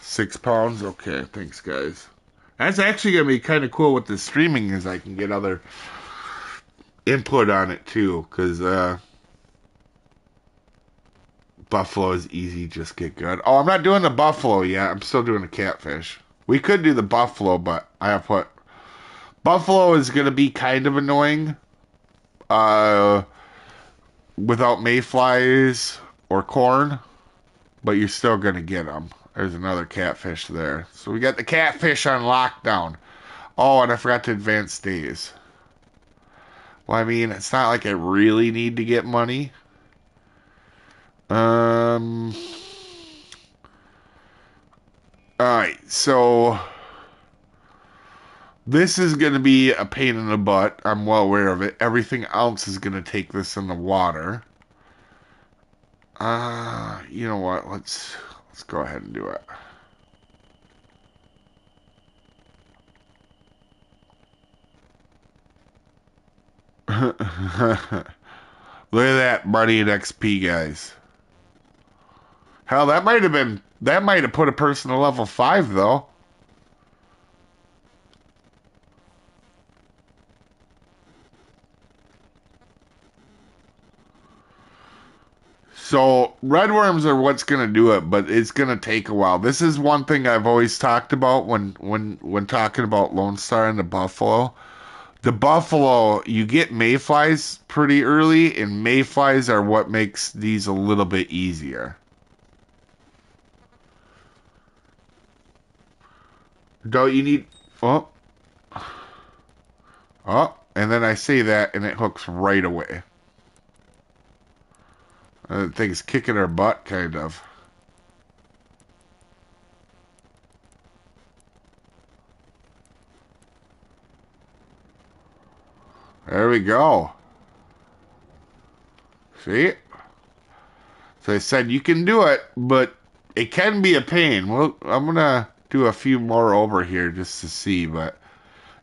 6 pounds? Okay, thanks guys. That's actually gonna be kind of cool with the streaming, is I can get other input on it too, because Buffalo is easy, just get good. Oh, I'm not doing the buffalo yet. I'm still doing the catfish. We could do the buffalo, but I have put... Buffalo is going to be kind of annoying. Without mayflies or corn, but you're still going to get them. There's another catfish there. So we got the catfish on lockdown. Oh, and I forgot to advance days. Well, I mean, it's not like I really need to get money. Alright, so this is going to be a pain in the butt. I'm well aware of it. Everything else is going to take this in the water. You know what? Let's go ahead and do it. Look at that money and XP, guys. Hell, that might have put a person to level 5 though. So red worms are what's gonna do it, but it's gonna take a while. This is one thing I've always talked about when talking about Lonestar and the buffalo. The buffalo, you get mayflies pretty early, and mayflies are what makes these a little bit easier. Don't you need... Oh. Oh, and then I say that, and it hooks right away. The thing's kicking our butt, kind of. There we go. See? So I said you can do it, but it can be a pain. Well, I'm going to do a few more over here just to see, but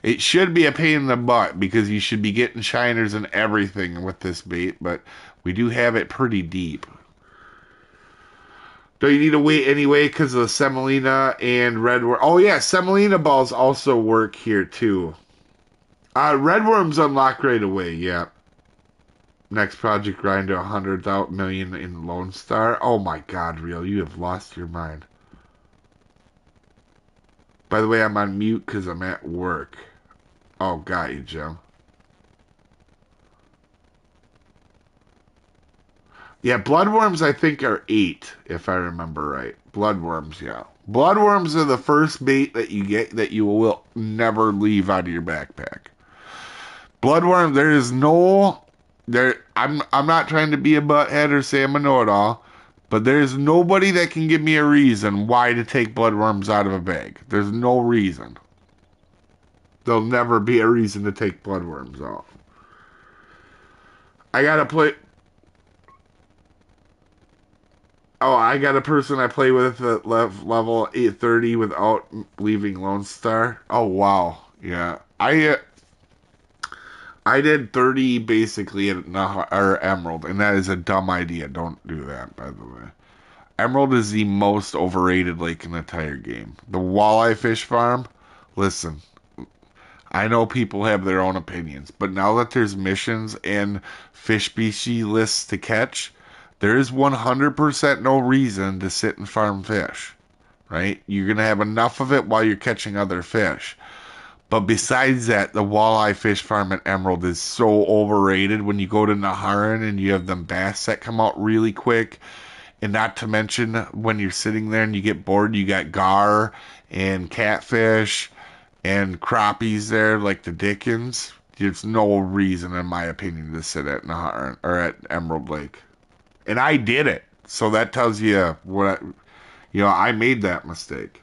it should be a pain in the butt because you should be getting shiners and everything with this bait, but we do have it pretty deep. Don't you need to wait anyway because of the semolina and red worm? Oh yeah, semolina balls also work here too. Red worms unlock right away, yeah. Next project grind to 100 million in Lonestar. Oh my god, Real, you have lost your mind. By the way, I'm on mute because I'm at work. Oh, got you, Jim. Yeah, bloodworms I think are 8, if I remember right. Bloodworms, yeah. Bloodworms are the first bait that you get that you will never leave out of your backpack. Bloodworm, there is no... I'm not trying to be a butthead or say I'm a know-it-all, but there's nobody that can give me a reason why to take bloodworms out of a bag. There's no reason. There'll never be a reason to take bloodworms out. I gotta play... Oh, I got a person I play with at level 830 without leaving Lonestar. Oh, wow. Yeah. I did 30 basically at Emerald, and that is a dumb idea. Don't do that, by the way. Emerald is the most overrated lake in the entire game. The walleye fish farm, listen, I know people have their own opinions, but now that there's missions and fish species lists to catch, there is 100% no reason to sit and farm fish, right? You're going to have enough of it while you're catching other fish. But besides that, the walleye fish farm at Emerald is so overrated. When you go to Naharan and you have them bass that come out really quick, and not to mention when you're sitting there and you get bored, you got gar and catfish and crappies there like the Dickens. There's no reason, in my opinion, to sit at Naharan or at Emerald Lake. And I did it. So that tells you I made that mistake.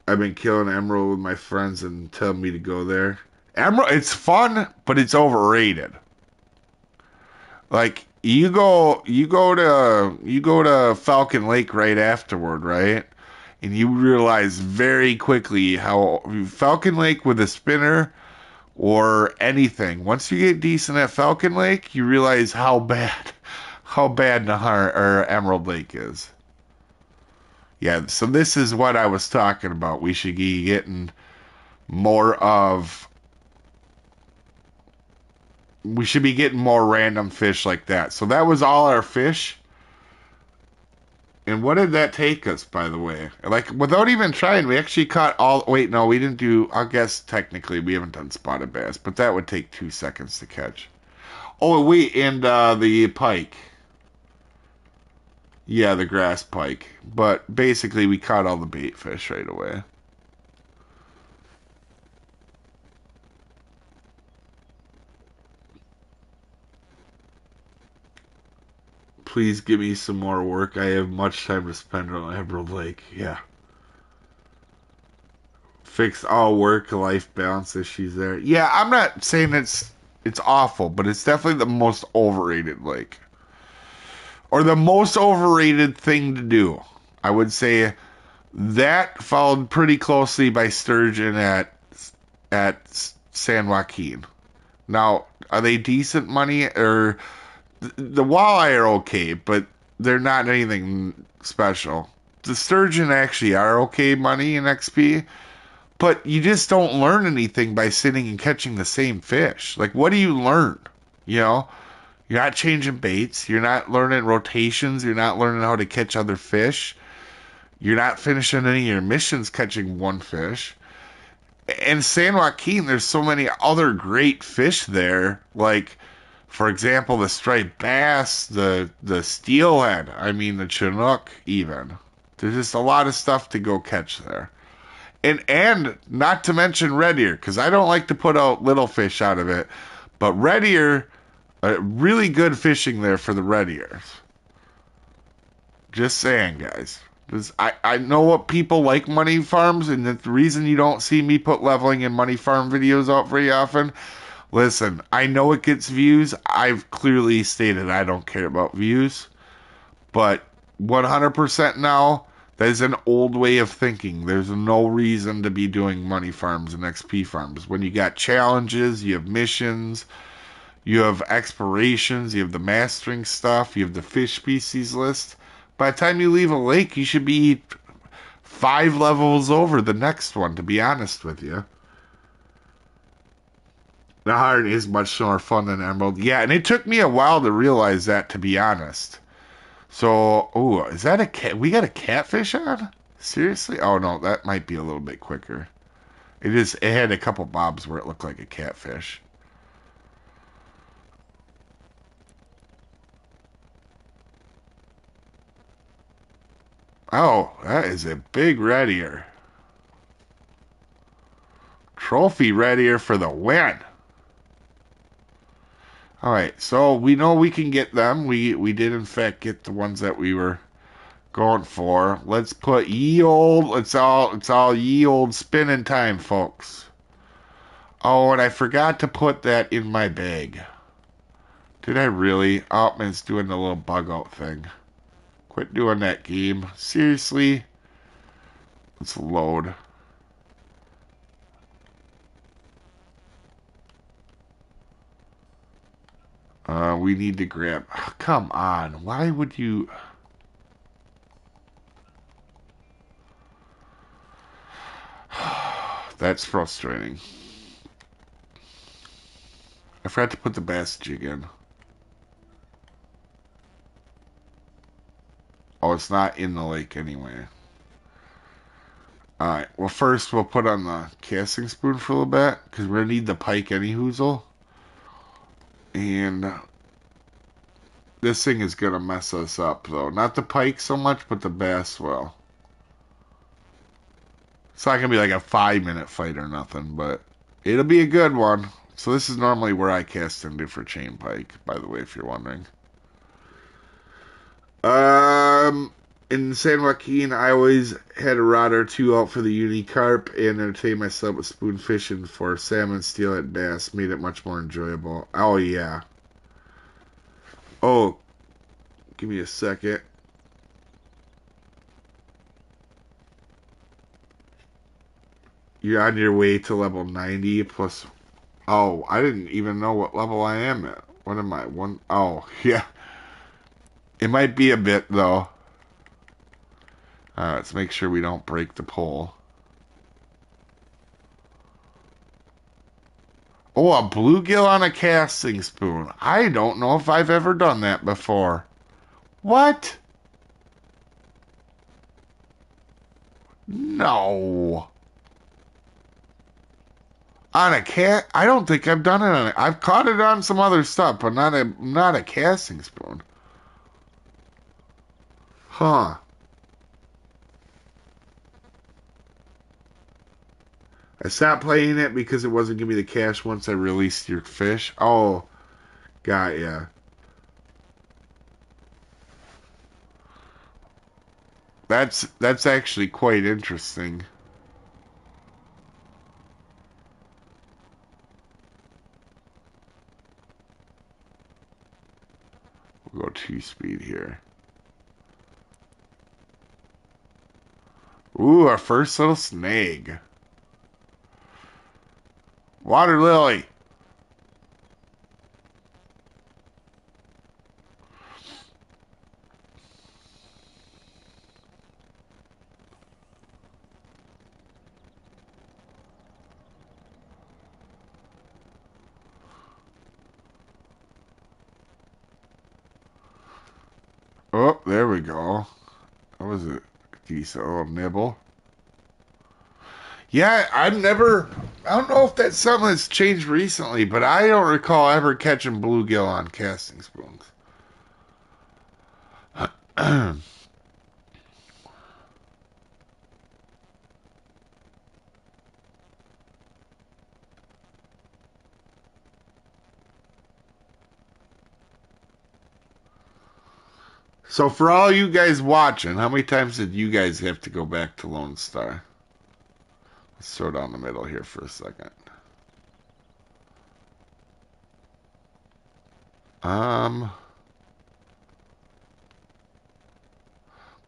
I've been killing Emerald with my friends and telling me to go there. Emerald, it's fun, but it's overrated. Like you go to Falcon Lake right afterward, right? And you realize very quickly how Falcon Lake with a spinner or anything. Once you get decent at Falcon Lake, you realize how bad Nahar or Emerald Lake is. Yeah, so this is what I was talking about. We should be getting more of We should be getting more random fish like that. So that was all our fish. And what did that take us, by the way? Like, without even trying, we actually caught all. Wait, no, we didn't do. I guess technically we haven't done spotted bass, but that would take 2 seconds to catch. Oh, wait, and the pike. Yeah, the grass pike. But basically, we caught all the bait fish right away. Please give me some more work. I have much time to spend on Emerald Lake. Yeah. Fix all work-life balance issues there. Yeah, I'm not saying it's awful, but it's definitely the most overrated lake. Or the most overrated thing to do. I would say that followed pretty closely by sturgeon at San Joaquin. Now, are they decent money or the walleye are okay, but they're not anything special. The sturgeon actually are okay money in XP, but you just don't learn anything by sitting and catching the same fish. Like, what do you learn? You know, you're not changing baits. You're not learning rotations. You're not learning how to catch other fish. You're not finishing any of your missions catching one fish. And San Joaquin, there's so many other great fish there. Like, for example, the striped bass, the steelhead. I mean, the chinook even. There's just a lot of stuff to go catch there. And not to mention red ear, because I don't like to put out little fish out of it. But red ear, really good fishing there for the red ears. Just saying, guys. I know what people like money farms, and the reason you don't see me put leveling and money farm videos out very often. Listen, I know it gets views. I've clearly stated I don't care about views. But 100% now, that is an old way of thinking. There's no reason to be doing money farms and XP farms. When you got challenges, you have missions, you have explorations, you have the mastering stuff, you have the fish species list. By the time you leave a lake, you should be 5 levels over the next one, to be honest with you. The heart is much more fun than Emerald. Yeah, and it took me a while to realize that, to be honest. So, oh, is that a cat? We got a catfish on? Seriously? Oh no, that might be a little bit quicker. It had a couple bobs where it looked like a catfish. Oh, that is a big red ear. Trophy red ear for the win. Alright, so we know we can get them. We did in fact get the ones that we were going for. Let's put ye old, it's all ye old spinning time, folks. Oh, and I forgot to put that in my bag. Did I really? Oh, man, it's doing the little bug out thing. Quit doing that, game. Seriously? Let's load. We need to grab... Oh, come on. Why would you... That's frustrating. I forgot to put the bass jig in. Oh, it's not in the lake anyway. Alright, well first we'll put on the casting spoon for a little bit, because we're going to need the pike any hoozle. And this thing is going to mess us up though. Not the pike so much, but the bass will. It's not going to be like a 5-minute fight or nothing, but it'll be a good one. So this is normally where I cast into for chain pike, by the way, if you're wondering. In San Joaquin, I always had a rod or two out for the uni carp and entertained myself with spoon fishing for salmon, steelhead, bass. Made it much more enjoyable. Oh, yeah. Oh, give me a second. You're on your way to level 90 plus... Oh, I didn't even know what level I am at. What am I? One... Oh, yeah. It might be a bit, though. Let's make sure we don't break the pole. Oh, a bluegill on a casting spoon. I don't know if I've ever done that before. What? No. On a cat? I don't think I've done it on it. I've caught it on some other stuff, but not a casting spoon. Huh. I stopped playing it because it wasn't giving me the cash once I released your fish. Oh, got ya. That's actually quite interesting. We'll go 2 speed here. Ooh, our first little snag. Water lily. Oh, there we go. That was a decent little nibble. Yeah, I don't know if that's something that's changed recently, but I don't recall ever catching bluegill on casting spoons. So for all you guys watching, how many times did you guys have to go back to Lonestar? Let's throw down the middle here for a second. Um,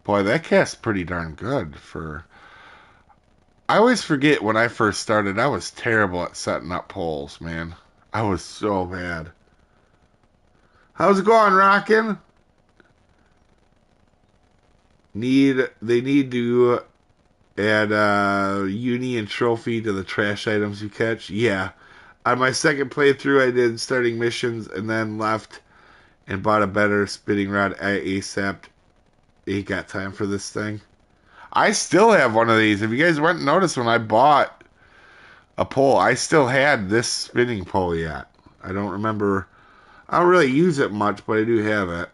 Boy, that cast's pretty darn good for. I always forget when I first started, I was terrible at setting up poles, man. I was so bad. How's it going, Rockin'? They need to add uni and trophy to the trash items you catch. Yeah. On my second playthrough, I did starting missions and then left and bought a better spinning rod. I ASAP. Ain't got time for this thing. I still have one of these. If you guys went and noticed when I bought a pole, I still had this spinning pole yet. I don't remember. I don't really use it much, but I do have it.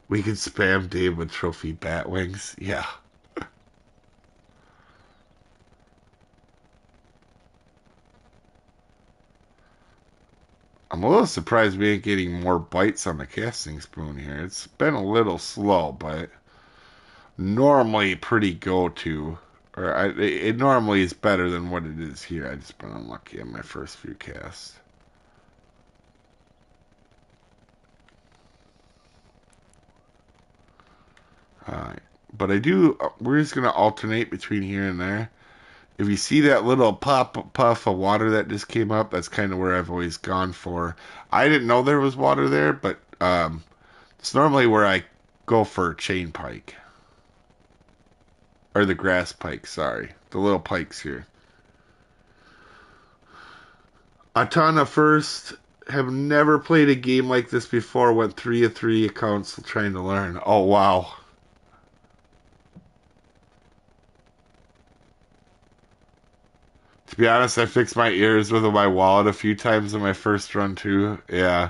We can spam Dave with trophy bat wings. Yeah. I'm a little surprised we ain't getting more bites on the casting spoon here. It's been a little slow, but normally pretty go-to. It normally is better than what it is here. I just been unlucky on my first few casts. Alright. But I do, we're just going to alternate between here and there. If you see that little puff of water that just came up, that's kind of where I've always gone for. I didn't know there was water there, but it's normally where I go for chain pike. Or the grass pike, sorry. The little pikes here. A ton of first. Have never played a game like this before. Went 3 of 3 accounts trying to learn. Oh, wow. To be honest, I fixed my ears with my wallet a few times in my first run, too. Yeah.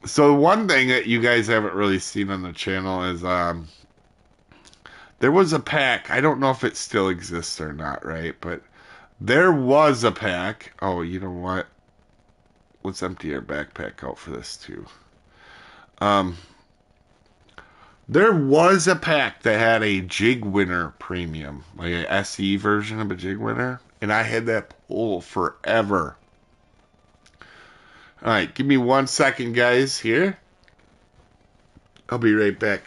So one thing that you guys haven't really seen on the channel is there was a pack. I don't know if it still exists or not, right? But there was a pack. Oh, you know what? Let's empty our backpack out for this too. Um, there was a pack that had a Jig Winner premium, like a SE version of a Jig Winner, and I had that pole forever. All right, give me 1 second, guys. Here, I'll be right back.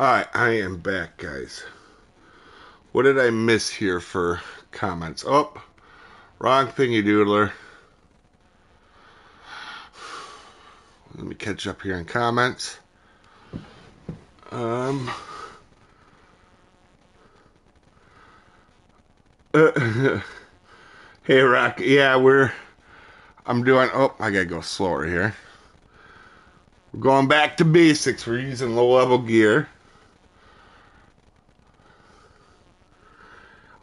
Alright, I am back, guys. What did I miss here for comments? Oh, wrong thingy doodler. Let me catch up here on comments. Hey, Rock. Yeah, I'm doing. Oh, I gotta go slower here. We're going back to basics. We're using low level gear.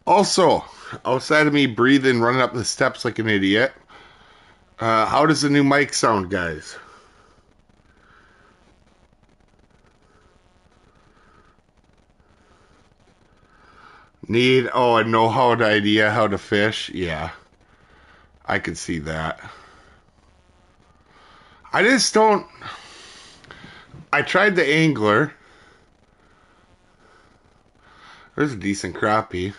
Also, outside of me breathing, running up the steps like an idiot, how does the new mic sound, guys? Need, a know-how idea how to fish? Yeah, I could see that. I just don't. I tried the angler. There's a decent crappie.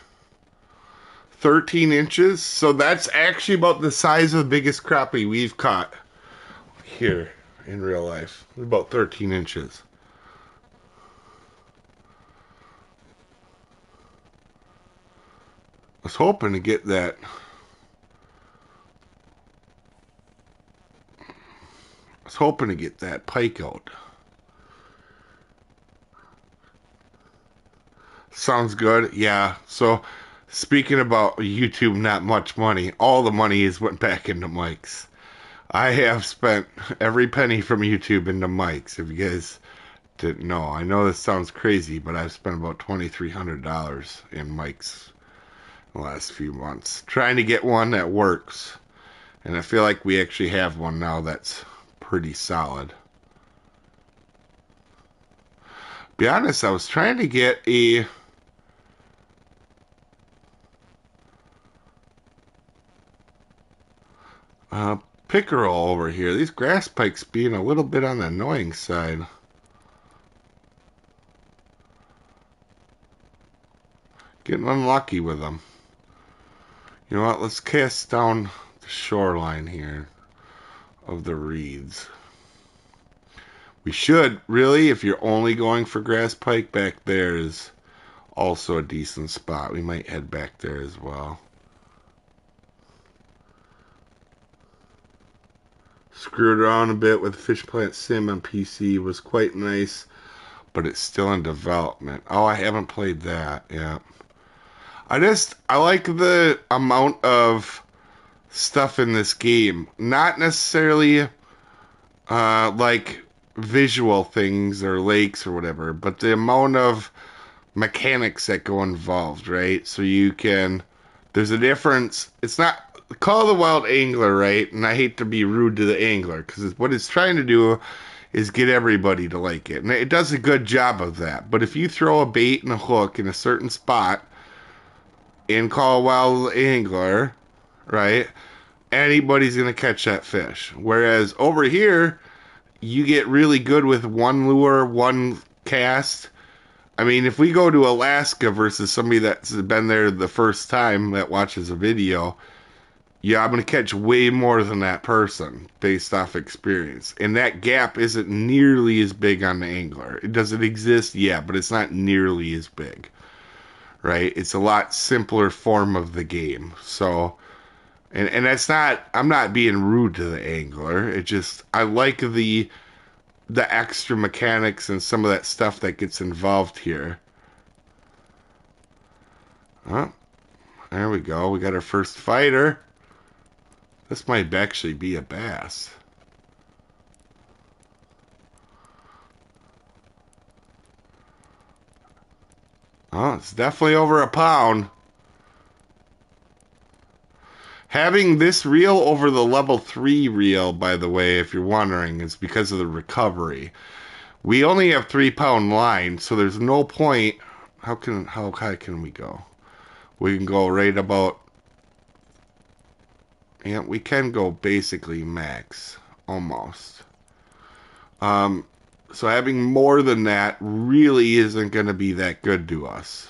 13 inches, so that's actually about the size of the biggest crappie we've caught here in real life. About 13 inches. I was hoping to get that. I was hoping to get that pike out. Sounds good. Yeah. So, speaking about YouTube, not much money. All the money is went back into mics. I have spent every penny from YouTube into mics. If you guys didn't know, I know this sounds crazy, but I've spent about $2,300 in mics in the last few months trying to get one that works. And I feel like we actually have one now that's pretty solid. Be honest, I was trying to get a pickerel over here. These grass pikes being a little bit on the annoying side. Getting unlucky with them. You know what? Let's cast down the shoreline here of the reeds. We should, really, if you're only going for grass pike, back there is also a decent spot. We might head back there as well. Screwed around a bit with Fish Plant Sim on PC. It was quite nice, but it's still in development. Oh, I haven't played that yet. I like the amount of stuff in this game. Not necessarily like visual things or lakes or whatever, but the amount of mechanics that go involved, right? So there's a difference. It's not Call of the Wild Angler, right? And I hate to be rude to the angler because what it's trying to do is get everybody to like it, and it does a good job of that. But if you throw a bait and a hook in a certain spot in Call of the Wild Angler, right? Anybody's gonna catch that fish. Whereas over here, you get really good with one lure, one cast. I mean, if we go to Alaska versus somebody that's been there the first time that watches a video, yeah, I'm going to catch way more than that person based off experience. And that gap isn't nearly as big on the angler. Does it exist? Yeah, but it's not nearly as big, right? It's a lot simpler form of the game. So, and that's not, I'm not being rude to the angler. It just, I like the extra mechanics and some of that stuff that gets involved here. Oh, there we go. We got our first fighter. This might actually be a bass. Oh, it's definitely over a pound. Having this reel over the level 3 reel, by the way, if you're wondering, is because of the recovery. We only have 3-pound line, so there's no point. How high can we go? We can go right about. Yeah, we can go basically max, almost. So having more than that really isn't going to be that good to us.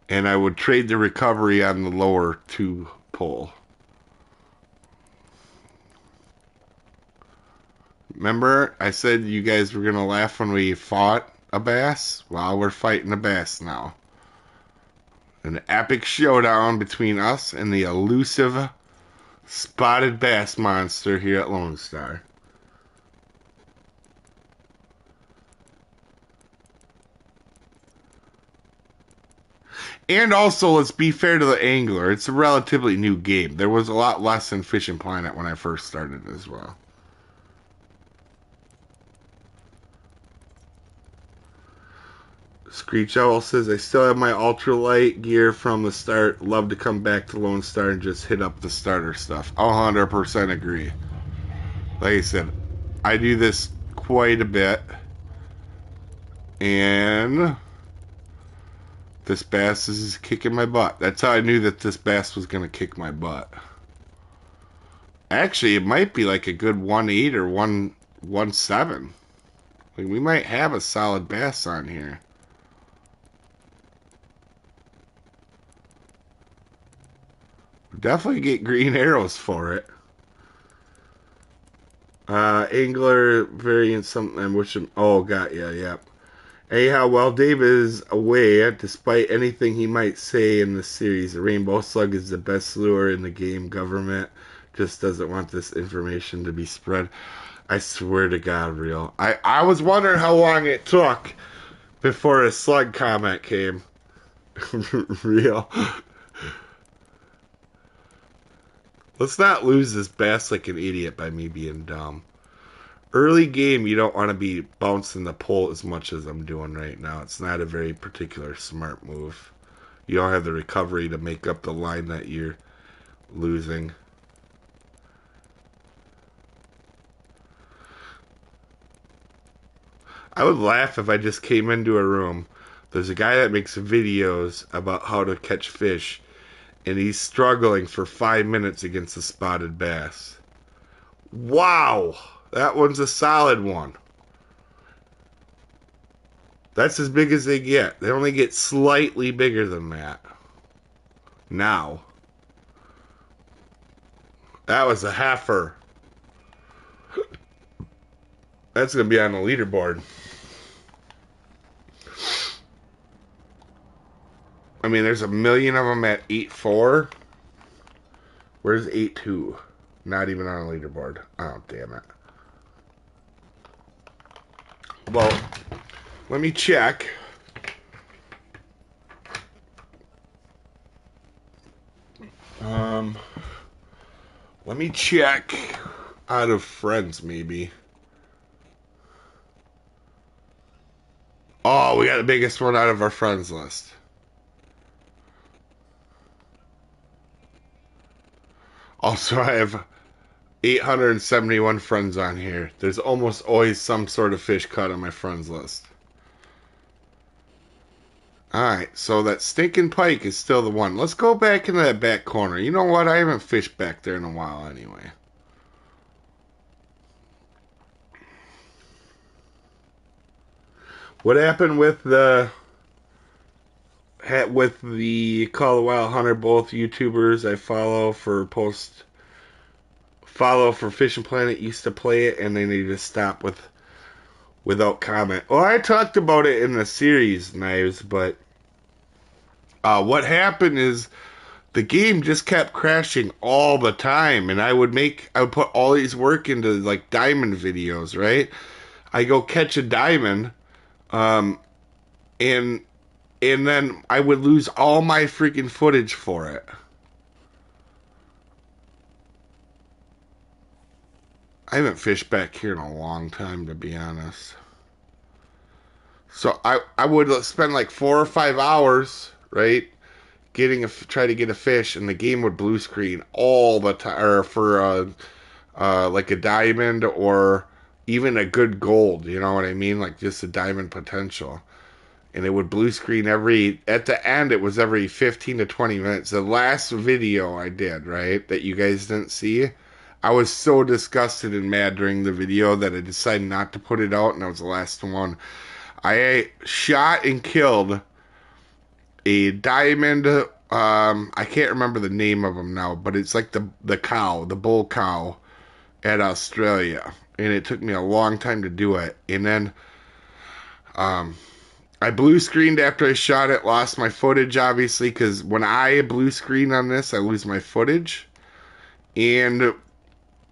And I would trade the recovery on the lower 2 pull. Remember, I said you guys were gonna laugh when we fought a bass? Well, we're fighting a bass now. An epic showdown between us and the elusive spotted bass monster here at Lonestar. And also, let's be fair to the angler. It's a relatively new game. There was a lot less in Fishing Planet when I first started as well. Screech Owl says, I still have my ultralight gear from the start. Love to come back to Lone Star and just hit up the starter stuff. I'll 100% agree. Like I said, I do this quite a bit. And this bass is kicking my butt. That's how I knew that this bass was going to kick my butt. Actually, it might be like a good 1.8 or 1.7. Like, we might have a solid bass on here. Definitely get green arrows for it. Angler variant something, which, oh, got ya, yep. Anyhow, while Dave is away, despite anything he might say in the series, the rainbow slug is the best lure in the game. Government just doesn't want this information to be spread. I swear to God, real. I was wondering how long it took before a slug comment came. Real. Let's not lose this bass like an idiot by me being dumb. Early game, you don't want to be bouncing the pole as much as I'm doing right now. It's not a very particular smart move. You don't have the recovery to make up the line that you're losing. I would laugh if I just came into a room. There's a guy that makes videos about how to catch fish, and he's struggling for 5 minutes against a spotted bass. Wow! That one's a solid one. That's as big as they get. They only get slightly bigger than that. Now. That was a heifer. That's going to be on the leaderboard. I mean, there's a million of them at 8.4. Where's 8.2? Not even on a leaderboard. Oh, damn it. Well, let me check. Let me check out of friends, maybe. Oh, we got the biggest one out of our friends list. Also, I have 871 friends on here. There's almost always some sort of fish caught on my friends list. Alright, so that stinking pike is still the one. Let's go back into that back corner. You know what? I haven't fished back there in a while anyway. What happened with the Call the Wild Hunter, both YouTubers I follow for Fishing Planet used to play it, and then they just stopped without comment. Well, I talked about it in the series, Knives, but what happened is the game just kept crashing all the time, and I would put all these work into like diamond videos, right? I go catch a diamond, and then I would lose all my freaking footage for it. I haven't fished back here in a long time, to be honest. So I would spend like 4 or 5 hours, right, try to get a fish, and the game would blue screen all the time, or for like a diamond or even a good gold. You know what I mean? Like just a diamond potential. And it would blue screen at the end, it was every 15 to 20 minutes. The last video I did, right, that you guys didn't see, I was so disgusted and mad during the video that I decided not to put it out, and that was the last one. I shot and killed a diamond, I can't remember the name of them now, but it's like the bull cow at Australia. and it took me a long time to do it. And then I blue screened after I shot it, lost my footage, obviously, because when I blue screen on this, I lose my footage. And,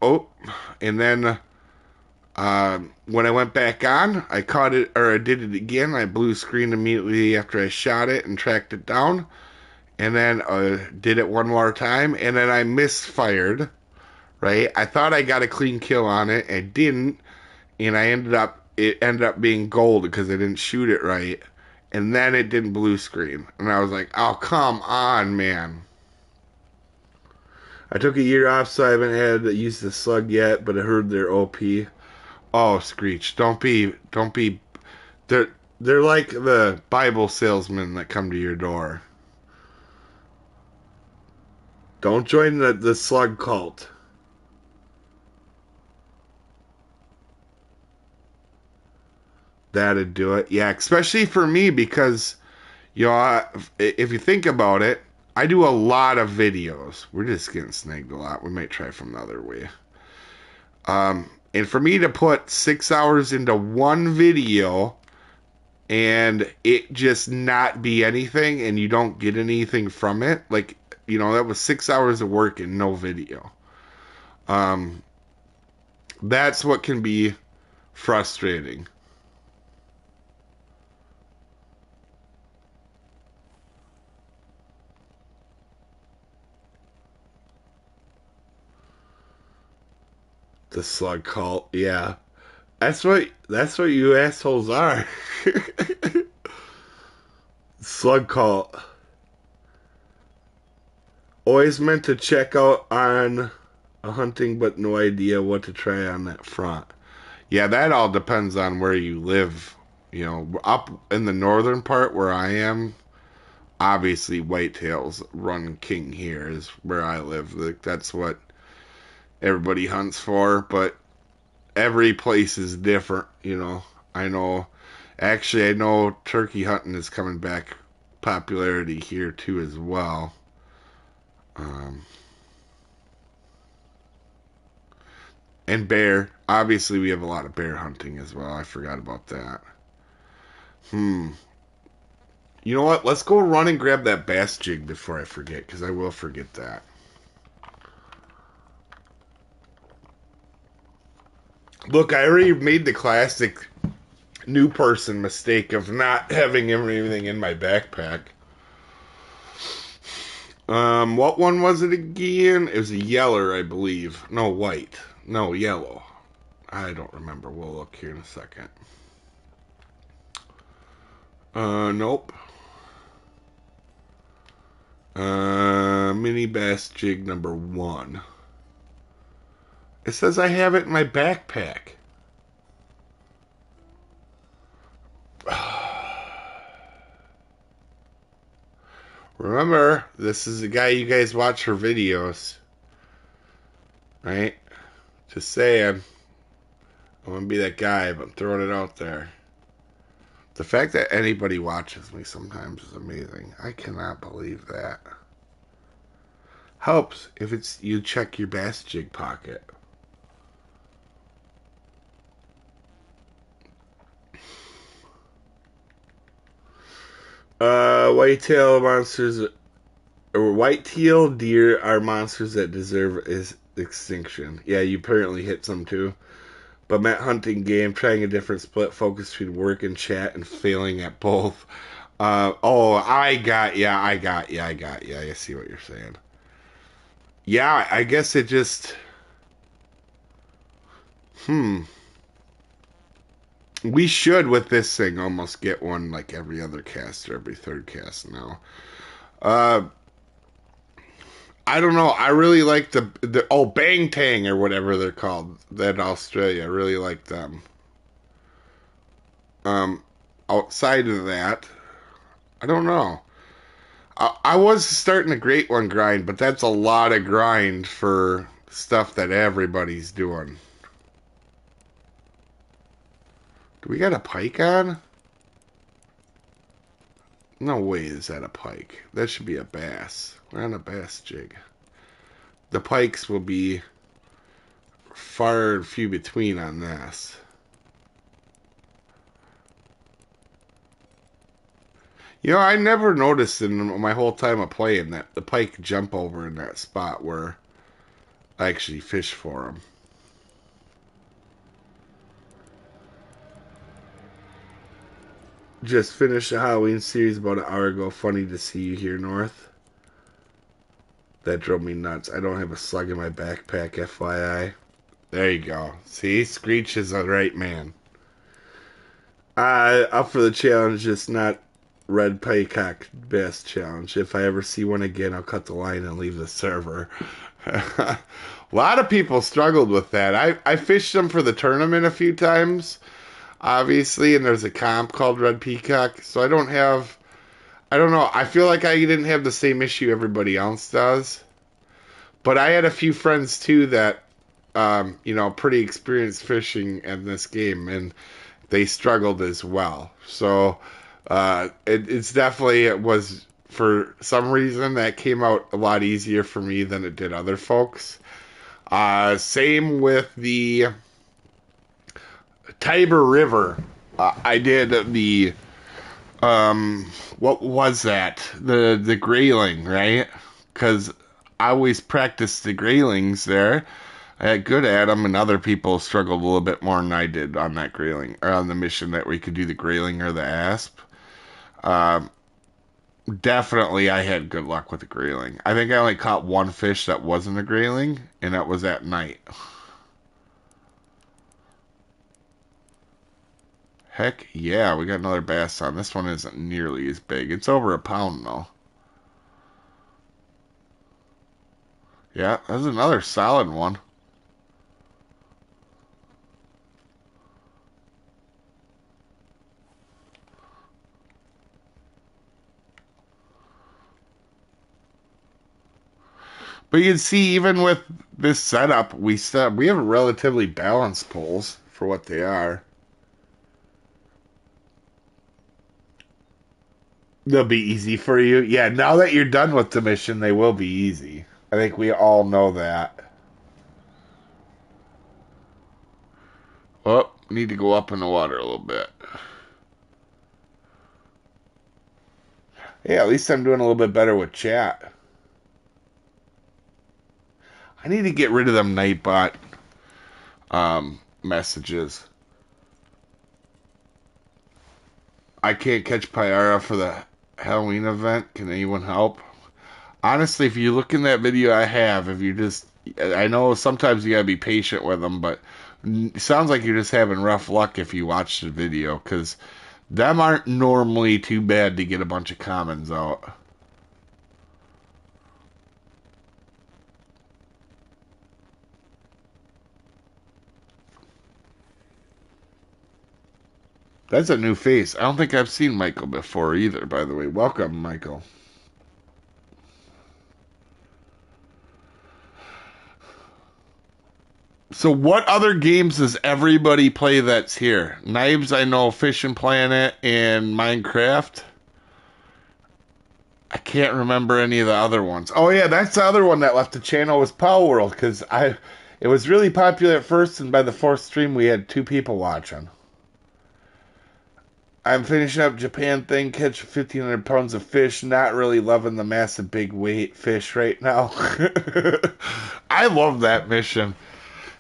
and then when I went back on, I caught it, or I did it again. I blue screened immediately after I shot it and tracked it down. And then did it one more time, and then I misfired, right? I thought I got a clean kill on it. I didn't, and it ended up being gold because I didn't shoot it right. And then it didn't blue screen. And I was like, oh, come on, man. I took a year off, so I haven't had to use the slug yet, but I heard they're OP. Oh, Screech, don't be, they're like the Bible salesmen that come to your door. Don't join the slug cult. That'd do it. Yeah, especially for me because, you know, if you think about it, I do a lot of videos. We're just getting snagged a lot. We might try from the other way. And for me to put 6 hours into one video and it just not be anything and you don't get anything from it, like, you know, that was 6 hours of work and no video. That's what can be frustrating. The slug cult, yeah. That's what you assholes are. Slug cult. Always meant to check out on a hunting, but no idea what to try on that front. Yeah, that all depends on where you live. You know, up in the northern part where I am, obviously whitetails run king here is where I live. Like, that's what everybody hunts for, but every place is different, you know. I know turkey hunting is coming back popularity here too as well. And bear. Obviously, we have a lot of bear hunting as well. I forgot about that. You know what? Let's go run and grab that bass jig before I forget, because I will forget that. Look, I already made the classic new person mistake of not having everything in my backpack. What one was it again? It was a yeller, I believe. No, white. No, yellow. I don't remember. We'll look here in a second. Nope. Mini bass jig number 1. It says I have it in my backpack. Remember, this is the guy you guys watch for videos. Right? Just saying. I want to be that guy, but I'm throwing it out there. The fact that anybody watches me sometimes is amazing. I cannot believe that. Helps if it's you check your bass jig pocket. Whitetail monsters or white-tailed deer are monsters that deserve extinction. Yeah, you apparently hit some too. But Matt hunting game, trying a different split focus between work and chat and failing at both. I got you. I see what you're saying. Yeah, I guess it just... We should, with this thing, almost get one like every other cast or every third cast now. I don't know. I really like the Bang Tang or whatever they're called. That in Australia. I really like them. Outside of that, I don't know. I was starting a Great One grind, but that's a lot of grind for stuff that everybody's doing. Do we got a pike on? No way is that a pike. That should be a bass. We're on a bass jig. The pikes will be far and few between on this. You know, I never noticed in my whole time of playing that the pike jump over in that spot where I actually fish for them. Just finished the Halloween series about an hour ago. Funny to see you here, North. That drove me nuts. I don't have a slug in my backpack, FYI. There you go. See, Screech is the right man. Up for the challenge, just not Red Paycock Bass Challenge. If I ever see one again, I'll cut the line and leave the server. A lot of people struggled with that. I fished them for the tournament a few times, obviously, and there's a comp called Red Peacock, so I don't know. I feel like I didn't have the same issue everybody else does. But I had a few friends too that, pretty experienced fishing in this game, and they struggled as well. So it's definitely, it was, for some reason, that came out a lot easier for me than it did other folks. Same with the Tiber River. I did the what was that? The grayling, right? Because I always practiced the graylings there. I had good at them, and other people struggled a little bit more than I did on that grayling, or on the mission that we could do the grayling or the asp. Definitely, I had good luck with the grayling. I think I only caught one fish that wasn't a grayling, and that was at night. Heck yeah, we got another bass on. This one isn't nearly as big. It's over a pound though. Yeah, that's another solid one. But you can see, even with this setup, we have relatively balanced poles for what they are. They'll be easy for you. Yeah, now that you're done with the mission, they will be easy. I think we all know that. Oh, need to go up in the water a little bit. Yeah, at least I'm doing a little bit better with chat. I need to get rid of them Nightbot messages. I can't catch Pyara for the Halloween event. Can anyone help? Honestly, if you look in that video I have, if you just, I know sometimes you gotta be patient with them, but it sounds like you're just having rough luck if you watch the video, because them aren't normally too bad to get a bunch of commons out. That's a new face. I don't think I've seen Michael before either, by the way. Welcome, Michael. So what other games does everybody play that's here? Knives, I know, Fishing Planet and Minecraft. I can't remember any of the other ones. Oh yeah, that's the other one that left the channel, was Power World, because it was really popular at first, and by the fourth stream we had 2 people watching. I'm finishing up Japan thing, catch 1,500 pounds of fish. Not really loving the massive big weight fish right now. I love that mission.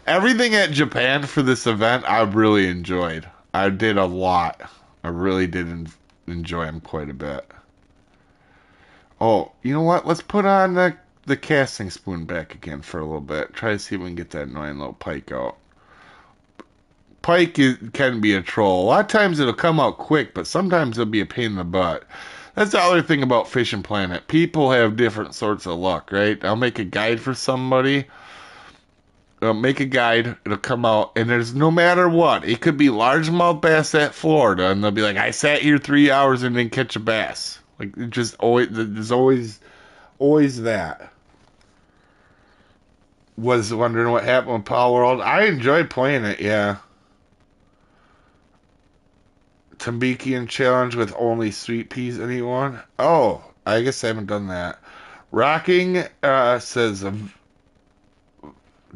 Everything at Japan for this event, I really enjoyed. I did a lot. I really did enjoy them quite a bit. Oh, you know what? Let's put on the casting spoon back again for a little bit. Try to see if we can get that annoying little pike out. Pike can be a troll. A lot of times it'll come out quick, but sometimes it'll be a pain in the butt. That's the other thing about Fishing Planet. People have different sorts of luck, right? I'll make a guide for somebody. I'll make a guide. It'll come out, and there's no matter what. It could be largemouth bass at Florida, and they'll be like, I sat here 3 hours and didn't catch a bass. Like, it just always, there's always that. Was wondering what happened with Power World. I enjoyed playing it, yeah. Tambikian challenge with only sweet peas, anyone? Oh, I guess I haven't done that. Rocking says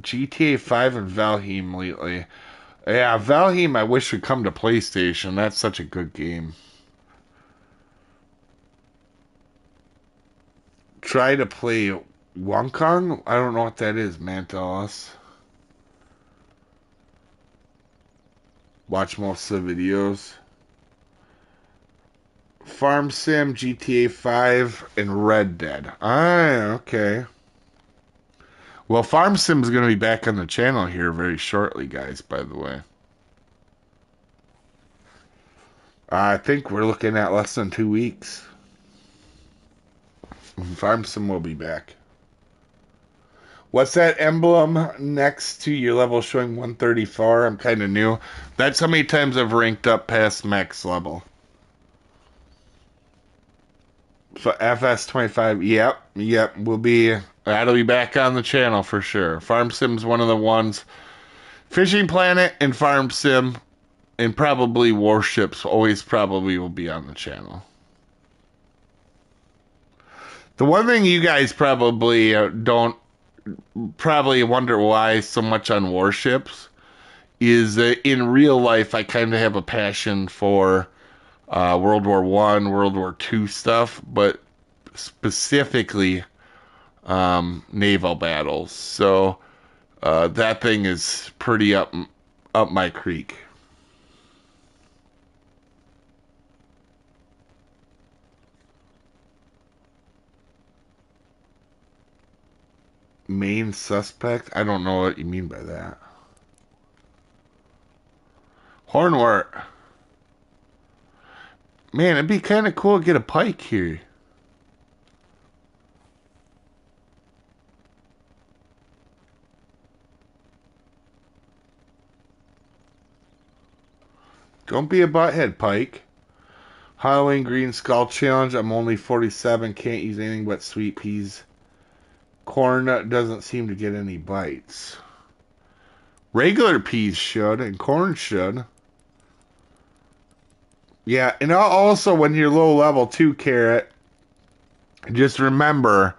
GTA 5 and Valheim lately. Yeah, Valheim I wish would come to PlayStation. That's such a good game. Try to play Wukong? I don't know what that is, man. Tell us. Watch most of the videos. Farm Sim, GTA 5, and Red Dead. Ah, okay. Well, Farm Sim's going to be back on the channel here very shortly, guys, by the way. I think we're looking at less than 2 weeks. Farm Sim will be back. What's that emblem next to your level showing 134? I'm kind of new. That's how many times I've ranked up past max level. So FS25, yep, that'll be back on the channel for sure. Farm Sim's one of the ones. Fishing Planet and Farm Sim and probably Warships always probably will be on the channel. The one thing you guys probably don't probably wonder why so much on Warships is that in real life I kind of have a passion for World War One, World War Two stuff, but specifically naval battles. So that thing is pretty up my creek. Main suspect? I don't know what you mean by that. Hornwart. Man, it'd be kind of cool to get a pike here. Don't be a butthead, Pike. Halloween Green Skull Challenge. I'm only 47. Can't use anything but sweet peas. Corn doesn't seem to get any bites. Regular peas should, and corn should. Yeah, and also when you're low level 2 carrot, just remember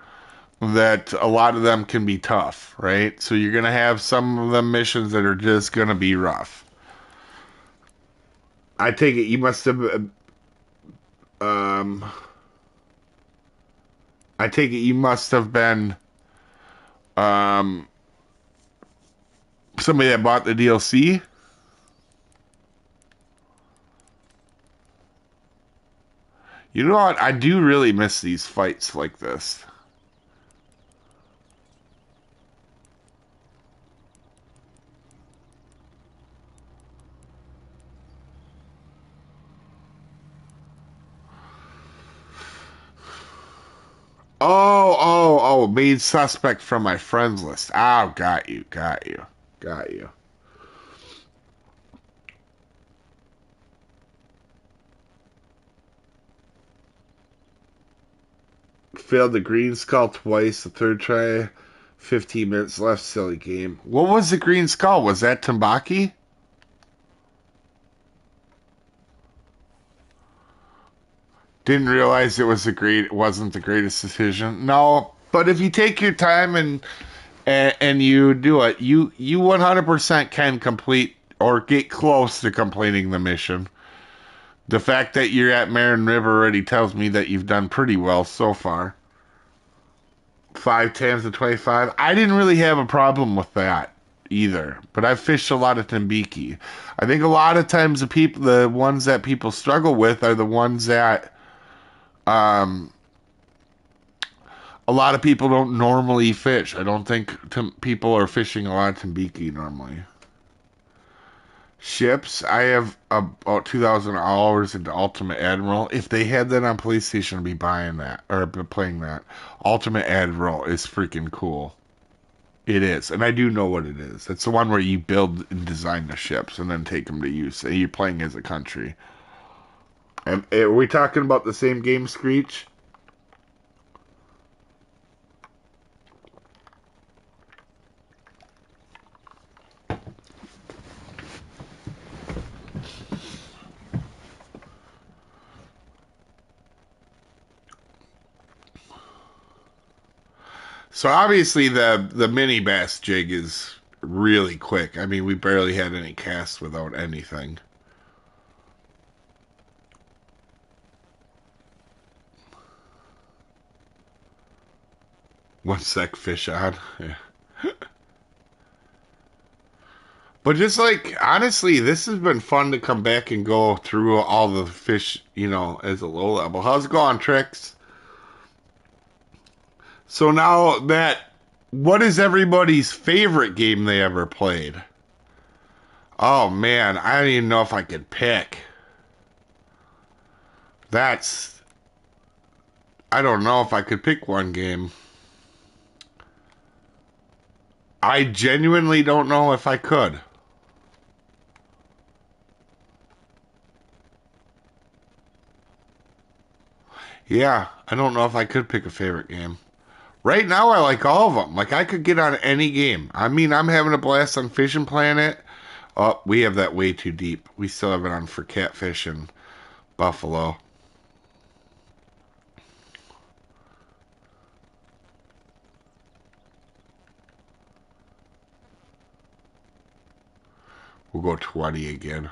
that a lot of them can be tough, right? So you're going to have some of them missions that are just going to be rough. I take it you must have I take it you must have been um somebody that bought the DLC. You know what? I do really miss these fights like this. Made suspect from my friends list. Oh, got you. Failed the green skull twice. The third try, 15 minutes left. Silly game. What was the green skull? Was that Tambaki? Didn't realize it wasn't the greatest decision. No, but if you take your time and you do it, you 100% can complete or get close to completing the mission. The fact that you're at Marin River already tells me that you've done pretty well so far. 5 times to 25. I didn't really have a problem with that either, but I've fished a lot of Tambiki. I think a lot of times the ones that people struggle with are the ones that um a lot of people don't normally fish. I don't think people are fishing a lot of Tambiki normally. Ships, I have about 2,000 hours into Ultimate Admiral. If they had that on PlayStation, I'd be buying that or playing that. Ultimate Admiral is freaking cool. It is, and I do know what it is. It's the one where you build and design the ships and then take them to use. And you're playing as a country. And are we talking about the same game, Screech? So obviously the mini bass jig is really quick. I mean, we barely had any casts without anything. One sec fish on. Yeah. But just like honestly, this has been fun to come back and go through all the fish, as a low level. How's it going, Tricks? So now that what is everybody's favorite game they ever played? Oh man, I don't even know if I could pick. That's I don't know if I could pick one game. I genuinely don't know if I could. Yeah, I don't know if I could pick a favorite game. Right now, I like all of them. Like, I could get on any game. I mean, I'm having a blast on Fishing Planet. Oh, we have that way too deep. We still have it on for Catfish and Buffalo. We'll go 20 again.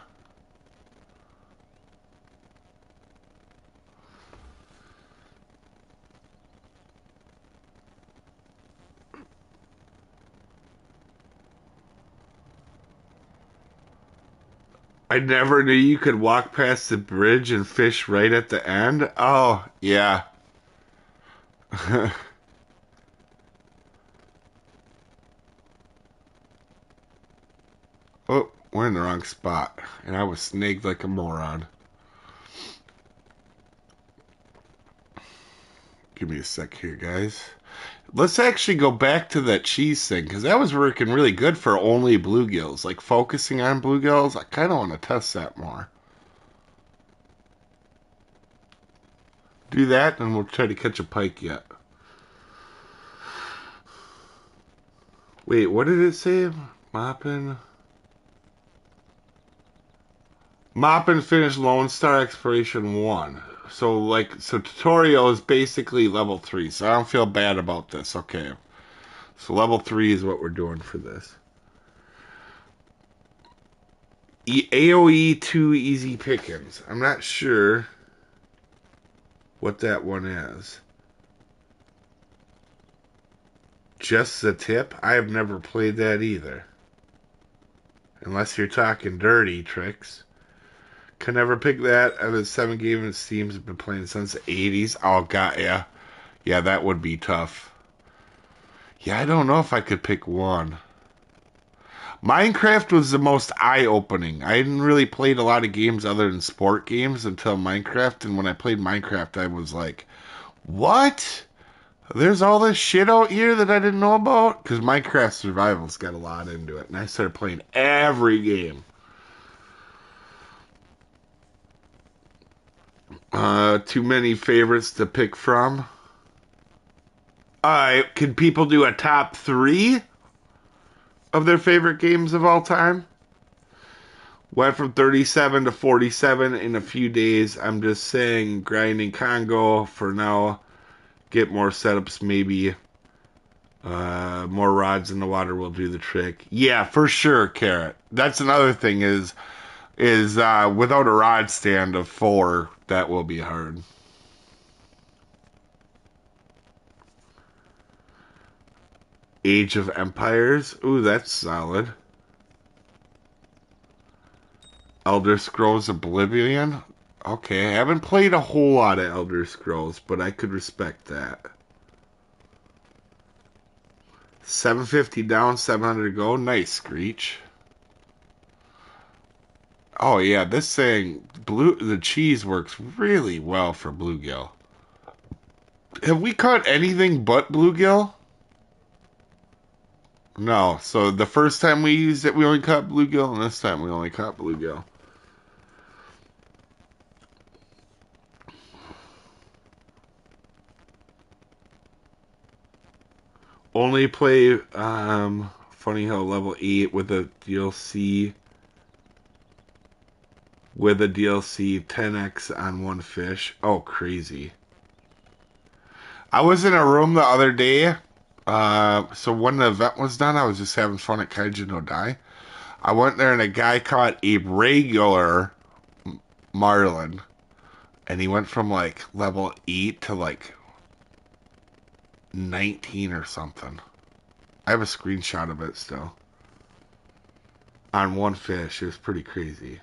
I never knew you could walk past the bridge and fish right at the end. Oh, yeah. Oh, we're in the wrong spot. And I was snagged like a moron. Give me a sec here, guys. Let's actually go back to that cheese thing, because that was working really good for only bluegills. Like, focusing on bluegills, I kind of want to test that more. Do that, and we'll try to catch a pike yet. Wait, what did it say? Moppin'? Moppin' finish Lonestar Exploration 1. So tutorial is basically level 3, so I don't feel bad about this. Okay. So level 3 is what we're doing for this. AoE 2 easy pickings. I'm not sure what that one is. Just the tip? I have never played that either. Unless you're talking dirty tricks. Can never pick that. I've been 7 games and Steam's been playing since the 80s. Oh, God, yeah. Yeah, that would be tough. Yeah, I don't know if I could pick one. Minecraft was the most eye-opening. I hadn't really played a lot of games other than sport games until Minecraft, and when I played Minecraft, I was like, what? There's all this shit out here that I didn't know about? Because Minecraft Survival's got a lot into it, and I started playing every game. Too many favorites to pick from. Alright, can people do a top 3 of their favorite games of all time? Went from 37 to 47 in a few days. I'm just saying, grinding Congo for now. Get more setups, maybe. More rods in the water will do the trick. Yeah, for sure, Carrot. That's another thing is without a rod stand of 4, that will be hard. Age of Empires. Ooh, that's solid. Elder Scrolls Oblivion. Okay, I haven't played a whole lot of Elder Scrolls, but I could respect that. 750 down, 700 to go. Nice, Screech. Oh yeah, this thing, the cheese works really well for bluegill. Have we caught anything but bluegill? No. So the first time we used it, we only caught bluegill, and this time we only caught bluegill. Only play Funny How level 8 with a DLC 10x on one fish. Oh, crazy. I was in a room the other day So when the event was done, I was just having fun at Kaiju No Die. I went there and a guy caught a regular marlin, and he went from like level 8 to like 19 or something. I have a screenshot of it still. On one fish, it was pretty crazy.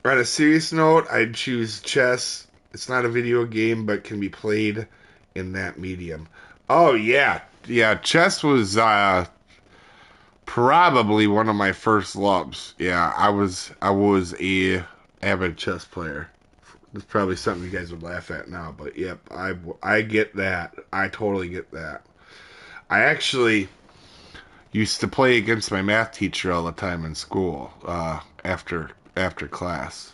On a serious note, I'd choose chess. It's not a video game, but can be played in that medium. Oh yeah, yeah. Chess was probably one of my first loves. Yeah, I was a avid chess player. It's probably something you guys would laugh at now, but yep, I get that. I totally get that. I actually used to play against my math teacher all the time in school after class.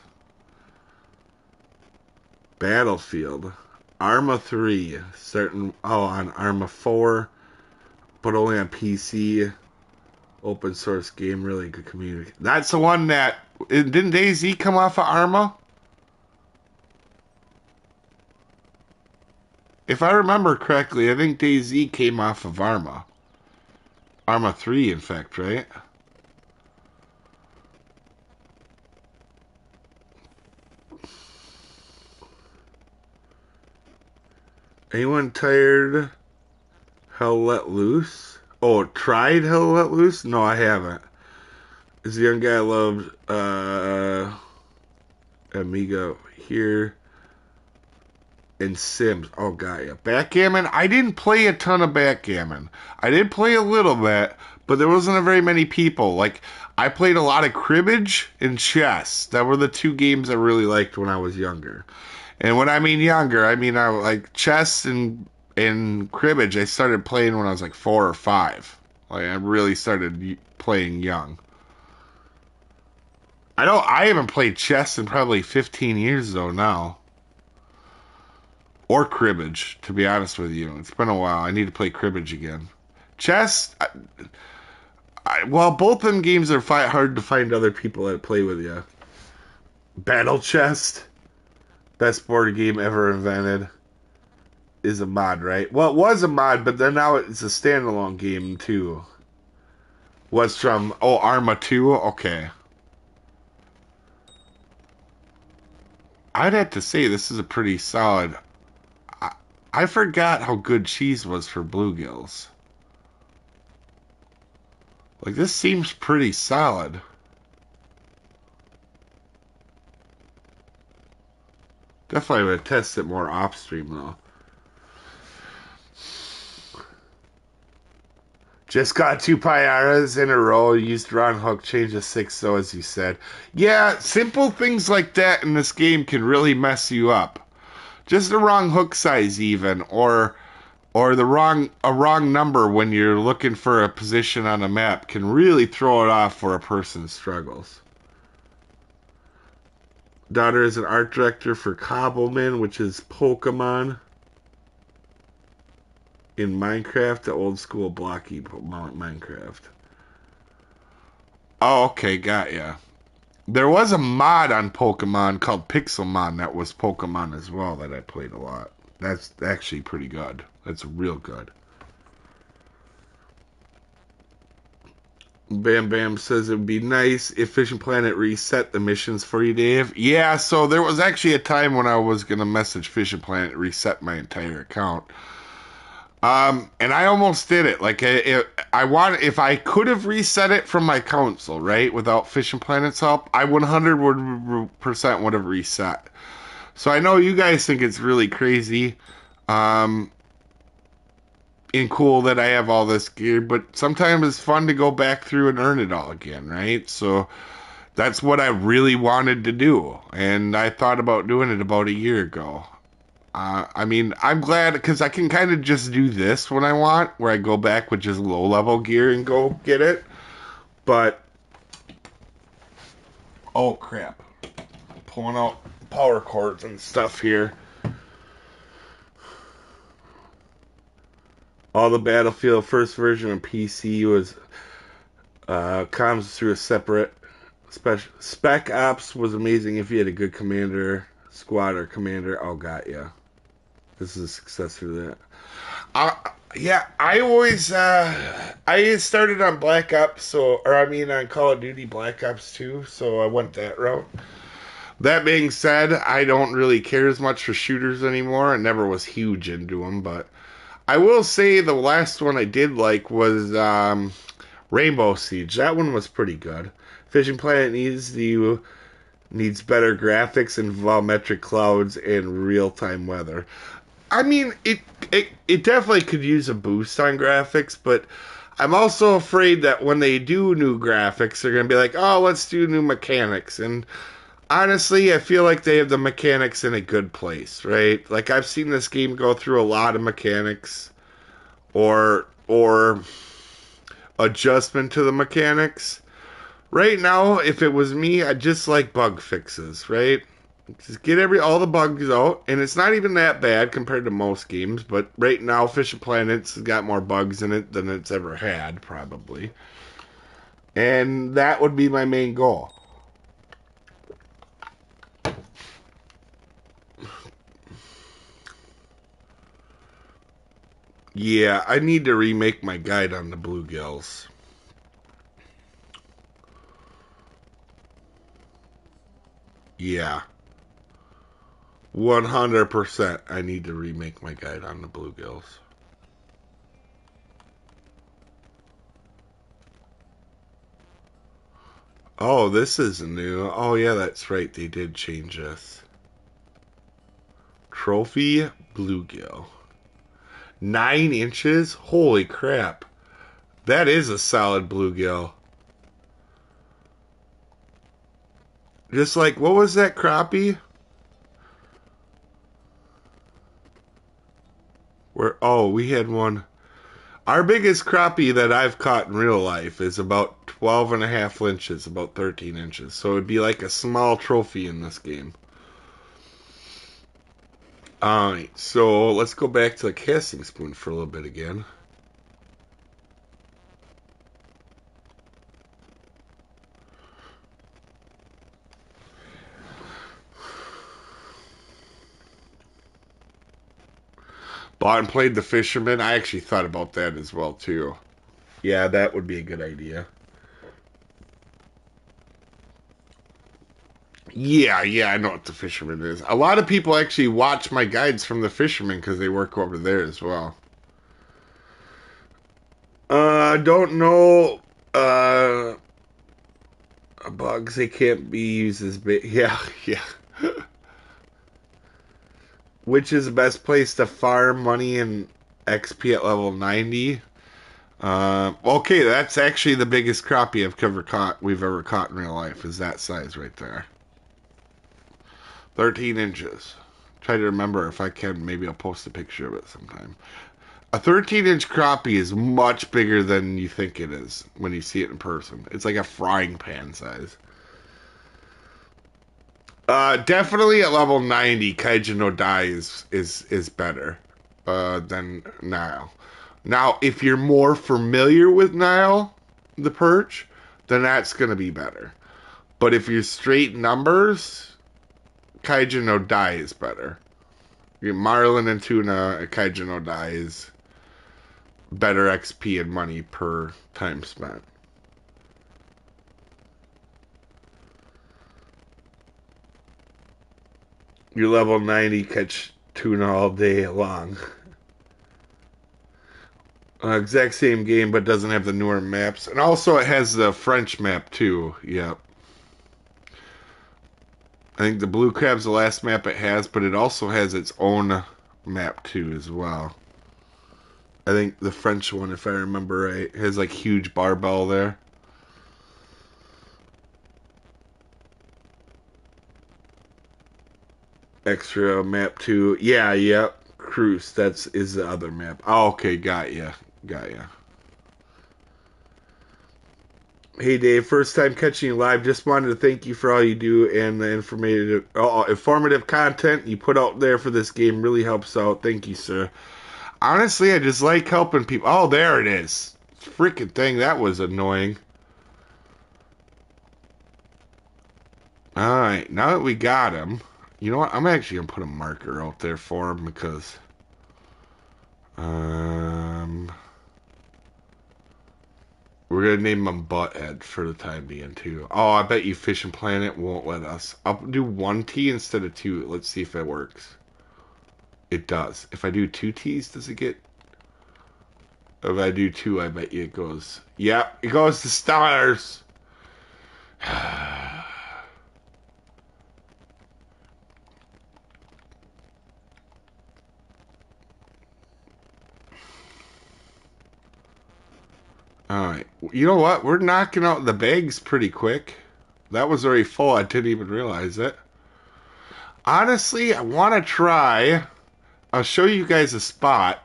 Battlefield, Arma 3, certain on Arma 4, but only on PC. Open source game, really good community. That's the one that didn't DayZ come off of Arma? If I remember correctly, I think DayZ came off of Arma. Arma 3, in fact, right? Anyone tired Hell Let Loose? Oh, tried Hell Let Loose? No, I haven't. Is the young guy I loved Amiga here and Sims. Oh, got ya. Backgammon? I didn't play a ton of backgammon. I did play a little bit, but there wasn't very many people. Like, I played a lot of cribbage and chess. That were the two games I really liked when I was younger. And when I mean younger, I mean I like chess and cribbage. I started playing when I was like 4 or 5. Like I really started playing young. I haven't played chess in probably 15 years though now. Or cribbage, to be honest with you. It's been a while. I need to play cribbage again. Chess, well, both them games are hard to find other people that play with you. Battle Chest, best board game ever invented, is a mod, right? Well, it was a mod, but then now it's a standalone game too. Was from Arma 2? Okay. I'd have to say this is a pretty solid. I forgot how good cheese was for bluegills. Like this seems pretty solid. Definitely would test it more off stream though. Just got 2 Pyaras in a row. Used wrong hook, changed to 6 so as you said. Yeah, simple things like that in this game can really mess you up. Just the wrong hook size even, or a wrong number when you're looking for a position on a map can really throw it off for a person's struggles. Daughter is an art director for Cobbleman, which is Pokemon. In Minecraft, the old school blocky Minecraft. Oh, okay, got ya. There was a mod on Pokemon called Pixelmon that was Pokemon as well that I played a lot. That's actually pretty good. That's real good. Bam Bam says it would be nice if Fishing Planet reset the missions for you, Dave. Yeah, so there was actually a time when I was going to message Fishing Planet reset my entire account. And I almost did it. Like, if I could have reset it from my console, right, without Fishing Planet's help, I 100% would have reset. So I know you guys think it's really crazy, and cool that I have all this gear, but sometimes it's fun to go back through and earn it all again, right? So that's what I really wanted to do, and I thought about doing it about a year ago. I mean, I'm glad because I can kind of just do this when I want, where I go back with just low level gear and go get it. But, oh crap. Pulling out power cords and stuff here. All the Battlefield first version on PC was comes through a separate special. Spec Ops was amazing if you had a good commander. Squad or commander. Oh, got ya. This is a successor to that. Uh, yeah, I always I started on Black Ops, on Call of Duty Black Ops 2, so I went that route. That being said, I don't really care as much for shooters anymore. I never was huge into them, but I will say the last one I did like was Rainbow Siege. That one was pretty good. Fishing Planet needs better graphics and volumetric clouds and real time weather. I mean, it definitely could use a boost on graphics, but I'm also afraid that when they do new graphics, they're going to be like, oh, let's do new mechanics. And honestly, I feel like they have the mechanics in a good place, right? Like I've seen this game go through a lot of mechanics or adjustment to the mechanics. Right now, if it was me, I'd just like bug fixes, right? Just get all the bugs out, and it's not even that bad compared to most games. But right now, Fish of Planets has got more bugs in it than it's ever had, probably, and that would be my main goal. Yeah, I need to remake my guide on the bluegills. Yeah, 100%. I need to remake my guide on the bluegills. Oh, this is new. Oh, yeah, that's right. They did change this. Trophy bluegill. 9 inches? Holy crap. That is a solid bluegill. Just like, what was that crappie? We had one. Our biggest crappie that I've caught in real life is about 12 and a half inches, about 13 inches. So it'd be like a small trophy in this game. Alright, so let's go back to the casting spoon for a little bit again. Bought and played the fisherman. I actually thought about that as well too. Yeah, that would be a good idea. Yeah, I know what the fisherman is. A lot of people actually watch my guides from the fisherman because they work over there as well. Don't know. Bugs, they can't be used as bait. Yeah. Which is the best place to farm money and XP at level 90? Okay, that's actually the biggest crappie we've ever caught in real life, is that size right there. 13 inches. Try to remember if I can. Maybe I'll post a picture of it sometime. A 13-inch crappie is much bigger than you think it is when you see it in person. It's like a frying pan size. Definitely at level 90, Kaiju no Dai is better than Nile. Now, if you're more familiar with Nile, the perch, then that's going to be better. But if you're straight numbers, Kaiju no Dai is better. Marlin and Tuna at Kaiju no Dai is better XP and money per time spent. You're level 90, catch tuna all day long. Exact same game, but doesn't have the newer maps. And also it has the French map too. Yep. I think the Blue Crab's the last map it has, but it also has its own map too as well. I think the French one, if I remember right, has like huge barbell there. Extra map too. Yep. Cruise, is the other map. Oh, okay, got ya. Hey Dave, first time catching you live. Just wanted to thank you for all you do and the informative content you put out there for this game really helps out. Thank you, sir. Honestly, I just like helping people. Oh, there it is. Freaking thing, that was annoying. Alright, now that we got him, You know what? I'm actually gonna put a marker out there for him because we're gonna name him Butthead for the time being too. Oh, I bet you Fishing Planet won't let us. I'll do 1T instead of 2. Let's see if it works. It does. If I do 2 T's, does it get? If I do 2, I bet you it goes. Yep, it goes to stars. Alright. You know what? We're knocking out the bags pretty quick. That was already full. I didn't even realize it. Honestly, I want to try. I'll show you guys a spot.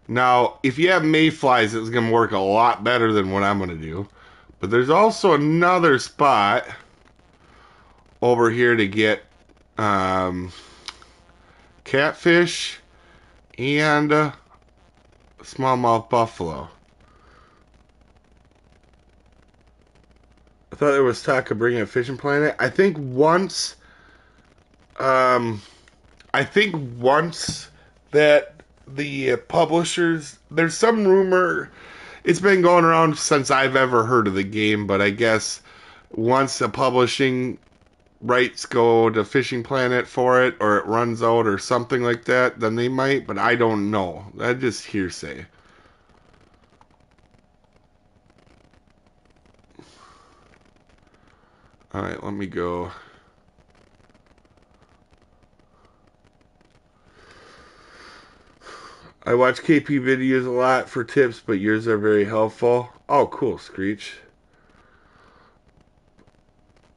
Now, if you have mayflies, it's going to work a lot better than what I'm going to do. But there's also another spot over here to get catfish and smallmouth buffalo. I thought there was talk of bringing a Fishing Planet. I think once that the publishers, there's some rumor, it's been going around since I've ever heard of the game, but I guess once the publishing rights go to Fishing Planet for it, or it runs out or something like that, then they might, but I don't know. That's just hearsay. Alright, let me go. I watch KP videos a lot for tips, but yours are very helpful. Oh, cool, Screech.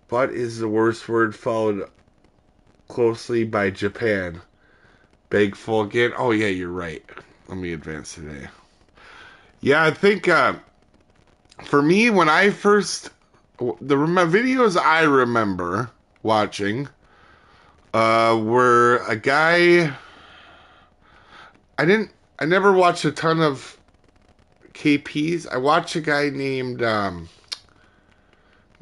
But is the worst word followed closely by Japan. Bag full again. Oh, yeah, you're right. Let me advance today. Yeah, I think for me, when I first... my videos I remember watching were a guy... I never watched a ton of KPs. I watched a guy named, man,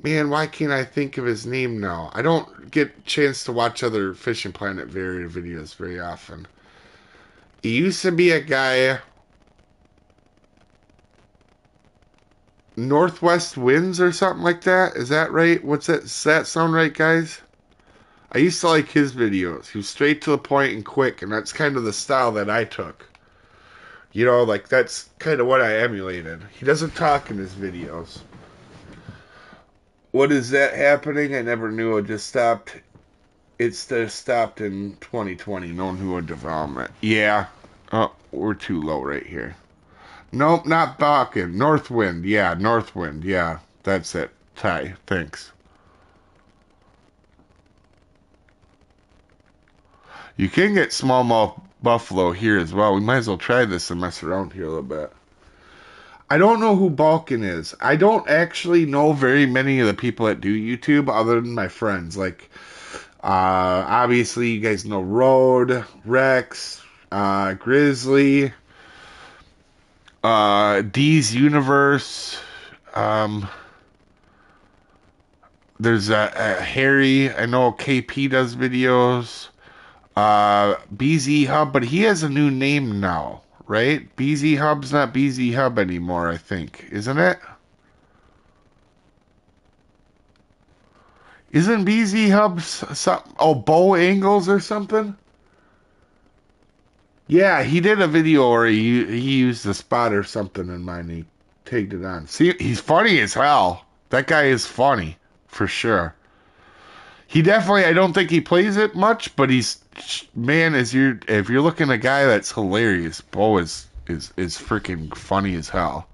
why can't I think of his name now? I don't get a chance to watch other Fishing Planet videos very often. He used to be a guy, Northwest Winds or something like that. Is that right? What's that? Does that sound right, guys? I used to like his videos. He was straight to the point and quick, and that's kind of the style that I took. You know, like, that's kind of what I emulated. He doesn't talk in his videos. What is that happening? I never knew. It just stopped. It's just stopped in 2020. Known who a development. Yeah. Oh, we're too low right here. Nope, not Bakken. Northwind. Yeah, Northwind. Yeah, that's it. Ty, thanks. You can get smallmouth buffalo here as well. We might as well try this and mess around here a little bit. I don't know who Balkan is. I don't actually know very many of the people that do YouTube other than my friends. Like, obviously, you guys know Road, Rex, Grizzly, D's Universe. There's a Harry. I know KP does videos. BZ Hub, but he has a new name now, right? BZ Hub's not BZ Hub anymore, I think. Isn't it? Isn't BZ Hub something? Oh, Bow Angles or something? Yeah, he did a video where he used a spot or something in mine and he tagged it on. See, he's funny as hell. That guy is funny, for sure. He definitely, I don't think he plays it much, but he's, man, if you're looking at a guy that's hilarious, Bo is freaking funny as hell.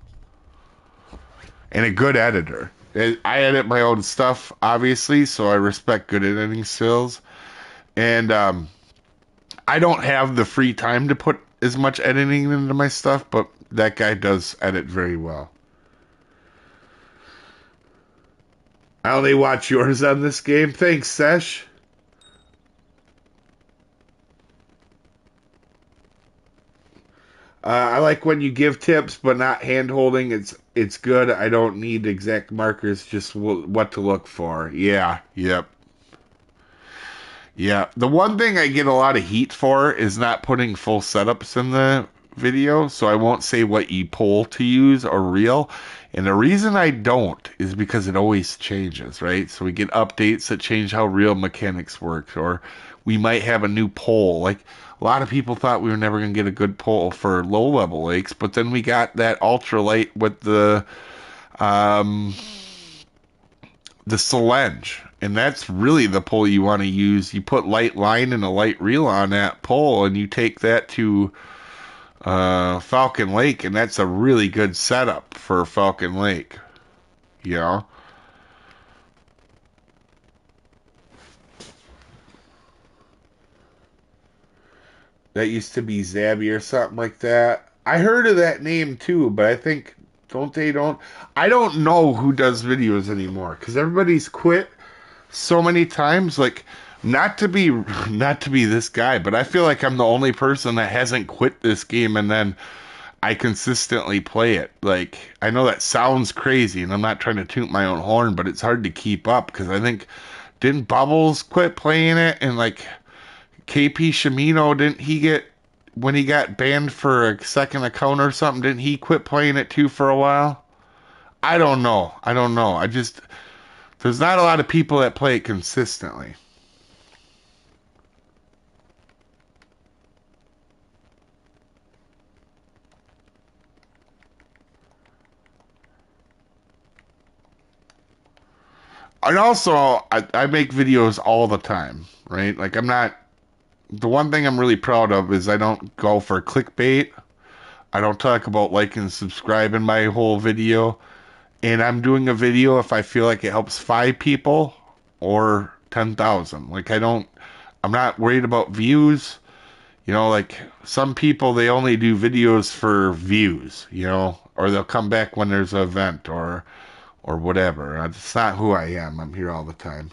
And a good editor. I edit my own stuff, obviously, so I respect good editing skills. And I don't have the free time to put as much editing into my stuff, but that guy does edit very well. I only watch yours on this game. Thanks, Sesh. I like when you give tips, but not hand holding. It's good. I don't need exact markers, just what to look for. Yeah, yep. Yeah, the one thing I get a lot of heat for is not putting full setups in the video, so I won't say what poll to use or reel. And the reason I don't is because it always changes, right? So we get updates that change how real mechanics work, or we might have a new poll. Like a lot of people thought we were never going to get a good poll for low level lakes, but then we got that ultralight with um, the Selenge. And that's really the pole you want to use. You put light line and a light reel on that pole, and you take that to Falcon Lake, and that's a really good setup for Falcon Lake. You know? That used to be Zabby or something like that. I heard of that name too, but I think don't I don't know who does videos anymore because everybody's quit so many times. Like not to be not to be this guy, but I feel like I'm the only person that hasn't quit this game and then I consistently play it. Like I know that sounds crazy and I'm not trying to toot my own horn, but it's hard to keep up because I think didn't Bubbles quit playing it and like KP Shimino, didn't he get when he got banned for a second account or something, didn't he quit playing it too for a while? I don't know. I don't know. I just there's not a lot of people that play it consistently. And also, I make videos all the time, right? Like, I'm not. The one thing I'm really proud of is I don't go for clickbait. I don't talk about like and subscribe in my whole video. And I'm doing a video if I feel like it helps 5 people or 10,000. Like, I'm not worried about views. You know, like some people, they only do videos for views, you know, or they'll come back when there's an event or whatever. It's not who I am. I'm here all the time.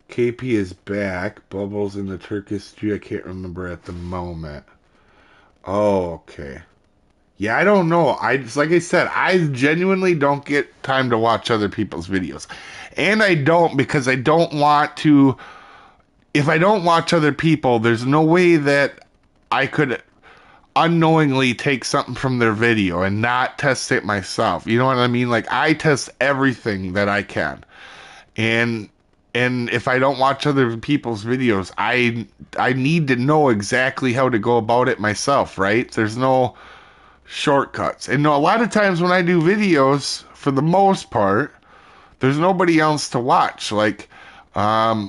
KP is back. Bubbles in the Turkish stew. I can't remember at the moment. Oh, okay. Yeah, I don't know. I just like I said, I genuinely don't get time to watch other people's videos. And I don't because I don't want to if I don't watch other people, there's no way that I could unknowingly take something from their video and not test it myself. You know what I mean? Like I test everything that I can. And if I don't watch other people's videos, I need to know exactly how to go about it myself, right? There's no shortcuts. And a lot of times when I do videos, for the most part, there's nobody else to watch. Like, I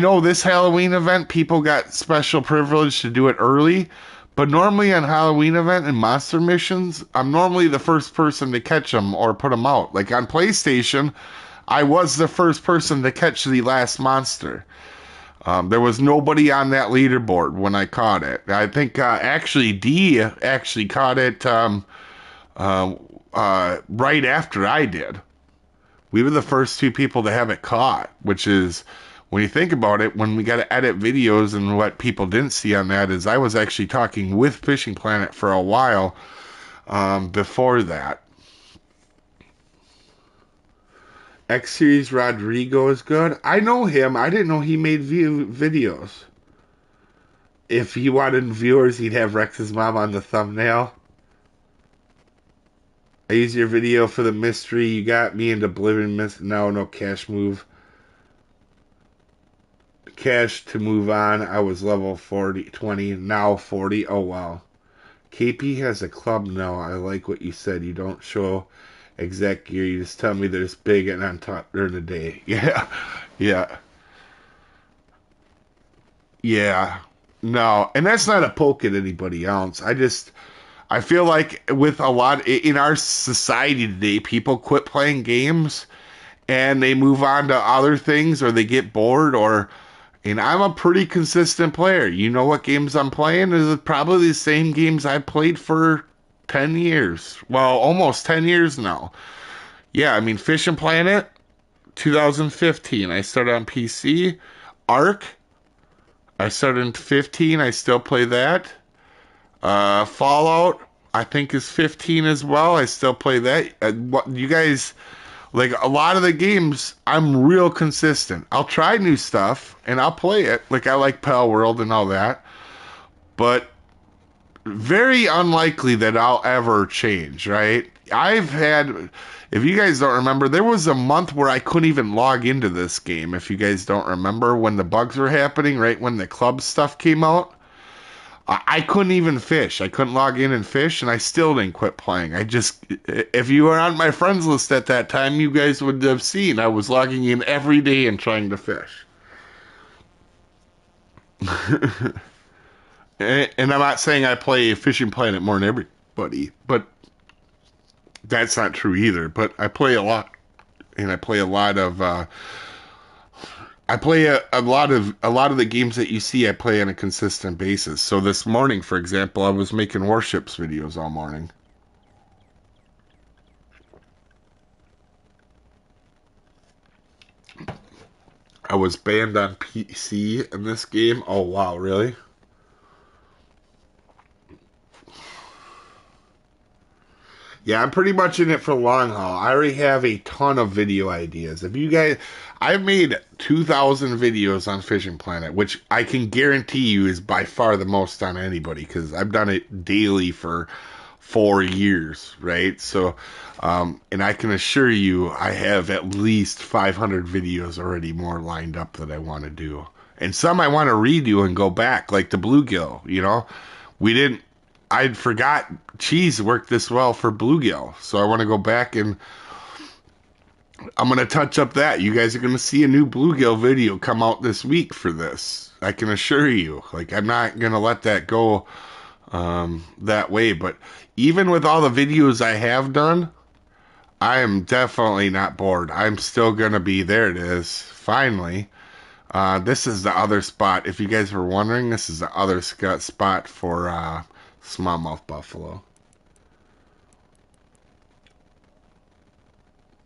know this Halloween event, people got special privilege to do it early, but normally on Halloween event and monster missions, I'm normally the first person to catch them or put them out. Like on PlayStation, I was the first person to catch the last monster. There was nobody on that leaderboard when I caught it. I think actually D actually caught it right after I did. We were the first 2 people to have it caught, which is when you think about it, when we got to edit videos and what people didn't see on that is I was actually talking with Fishing Planet for a while before that. X Series Rodrigo is good. I know him. I didn't know he made videos. If he wanted viewers, he'd have Rex's mom on the thumbnail. I use your video for the mystery. You got me into Oblivion. No cash move. Cash to move on. I was level 20, now 40. Oh, wow. KP has a club now. I like what you said. You don't show exact gear. You just tell me that it's big and on top during the day. Yeah. Yeah. Yeah. No. And that's not a poke at anybody else. I feel like with a lot in our society today, people quit playing games and they move on to other things or they get bored and I'm a pretty consistent player. You know what games I'm playing is probably the same games I played for 10 years. Well, almost 10 years now. Yeah, I mean, Fishing Planet, 2015. I started on PC. Ark, I started in 15. I still play that. Fallout, I think, is 15 as well. I still play that. What you guys like? A lot of the games, I'm real consistent. I'll try new stuff and I'll play it. Like I like Pal World and all that, but very unlikely that I'll ever change. Right? I've had. If you guys don't remember, there was a month where I couldn't even log into this game. If you guys don't remember when the bugs were happening, right when the club stuff came out. I couldn't even fish. I couldn't log in and fish, and I still didn't quit playing. If you were on my friends list at that time, you guys would have seen I was logging in every day and trying to fish. And I'm not saying I play Fishing Planet more than everybody, but that's not true either. But I play a lot, and I play a lot of. I play a lot of the games that you see. I play on a consistent basis. So this morning, for example, I was making warships videos all morning. I was banned on PC in this game. Oh wow, really? Yeah, I'm pretty much in it for the long haul. I already have a ton of video ideas. If you guys, I've made 2,000 videos on Fishing Planet, which I can guarantee you is by far the most on anybody because I've done it daily for 4 years, right? So, and I can assure you, I have at least 500 videos already more lined up that I want to do. And some I want to redo and go back, like the bluegill, you know? We didn't I'd forgot cheese worked this well for bluegill, so I want to go back and I'm going to touch up that. You guys are going to see a new bluegill video come out this week for this. I can assure you. Like, I'm not going to let that go that way. But even with all the videos I have done, I am definitely not bored. I'm still going to be, there it is, finally. This is the other spot. If you guys were wondering, this is the other spot for smallmouth buffalo.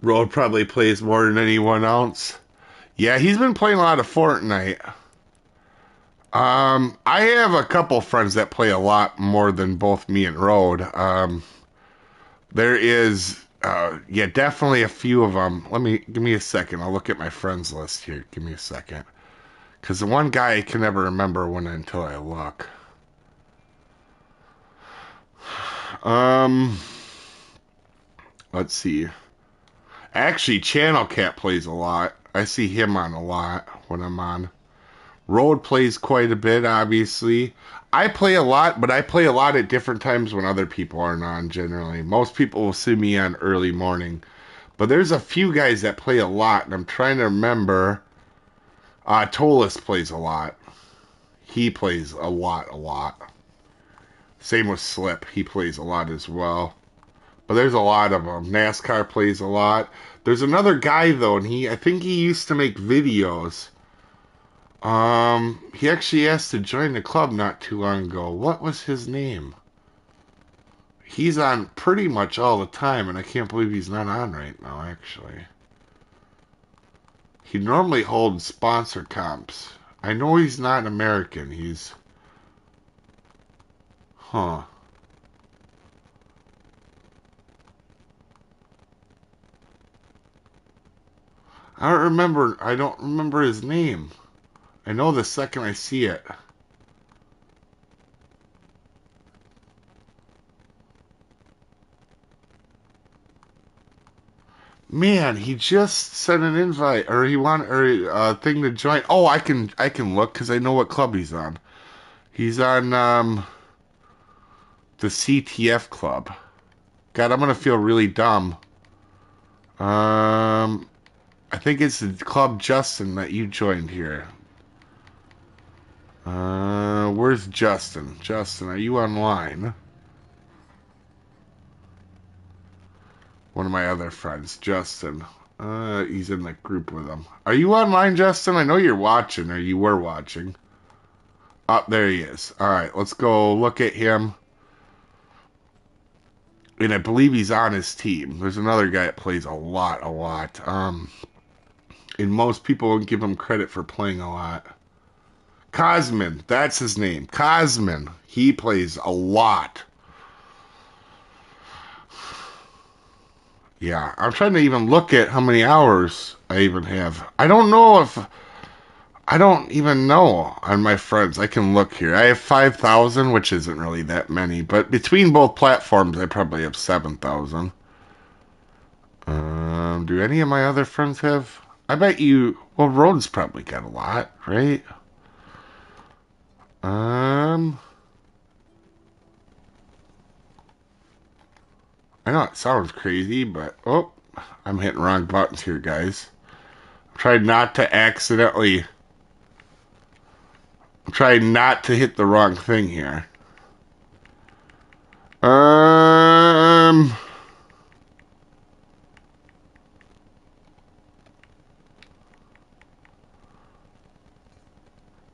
Road probably plays more than anyone else. Yeah, he's been playing a lot of Fortnite. I have a couple friends that play a lot more than both me and Road. There is, yeah, definitely a few of them. Give me a second. I'll look at my friends list here. Give me a second. Because the one guy I can never remember until I look. Let's see. Actually, Channel Cat plays a lot. I see him on a lot when I'm on. Road plays quite a bit, obviously. I play a lot, but I play a lot at different times when other people aren't on, generally. Most people will see me on early morning. But there's a few guys that play a lot, and I'm trying to remember. Tolis plays a lot. He plays a lot. Same with Slip. He plays a lot as well. But there's a lot of them. NASCAR plays a lot. There's another guy, though, and I think he used to make videos. He actually asked to join the club not too long ago. What was his name? He's on pretty much all the time, and I can't believe he's not on right now, actually. He normally holds sponsor comps. I know he's not American. He's... Huh. I don't remember his name. I know the second I see it. Man, he just sent an invite, or a thing to join. Oh, I can look because I know what club he's on. He's on the CTF club. God, I'm gonna feel really dumb. I think it's the club Justin that you joined here. Where's Justin? Justin, are you online? One of my other friends, Justin. He's in the group with them. Are you online, Justin? I know you're watching, or you were watching. Oh, there he is. Alright, let's go look at him. And I believe he's on his team. There's another guy that plays a lot. And most people don't give him credit for playing a lot. Cosmin, that's his name. Cosmin. He plays a lot. Yeah, I'm trying to even look at how many hours I even have. I don't even know on my friends. I can look here. I have 5,000, which isn't really that many, but between both platforms, I probably have 7,000. Do any of my other friends have? I bet you. Well, Roden's probably got a lot, right? Um, I know it sounds crazy, but oh, I'm hitting wrong buttons here, guys. Try not to accidentally. I'm trying not to hit the wrong thing here. Um.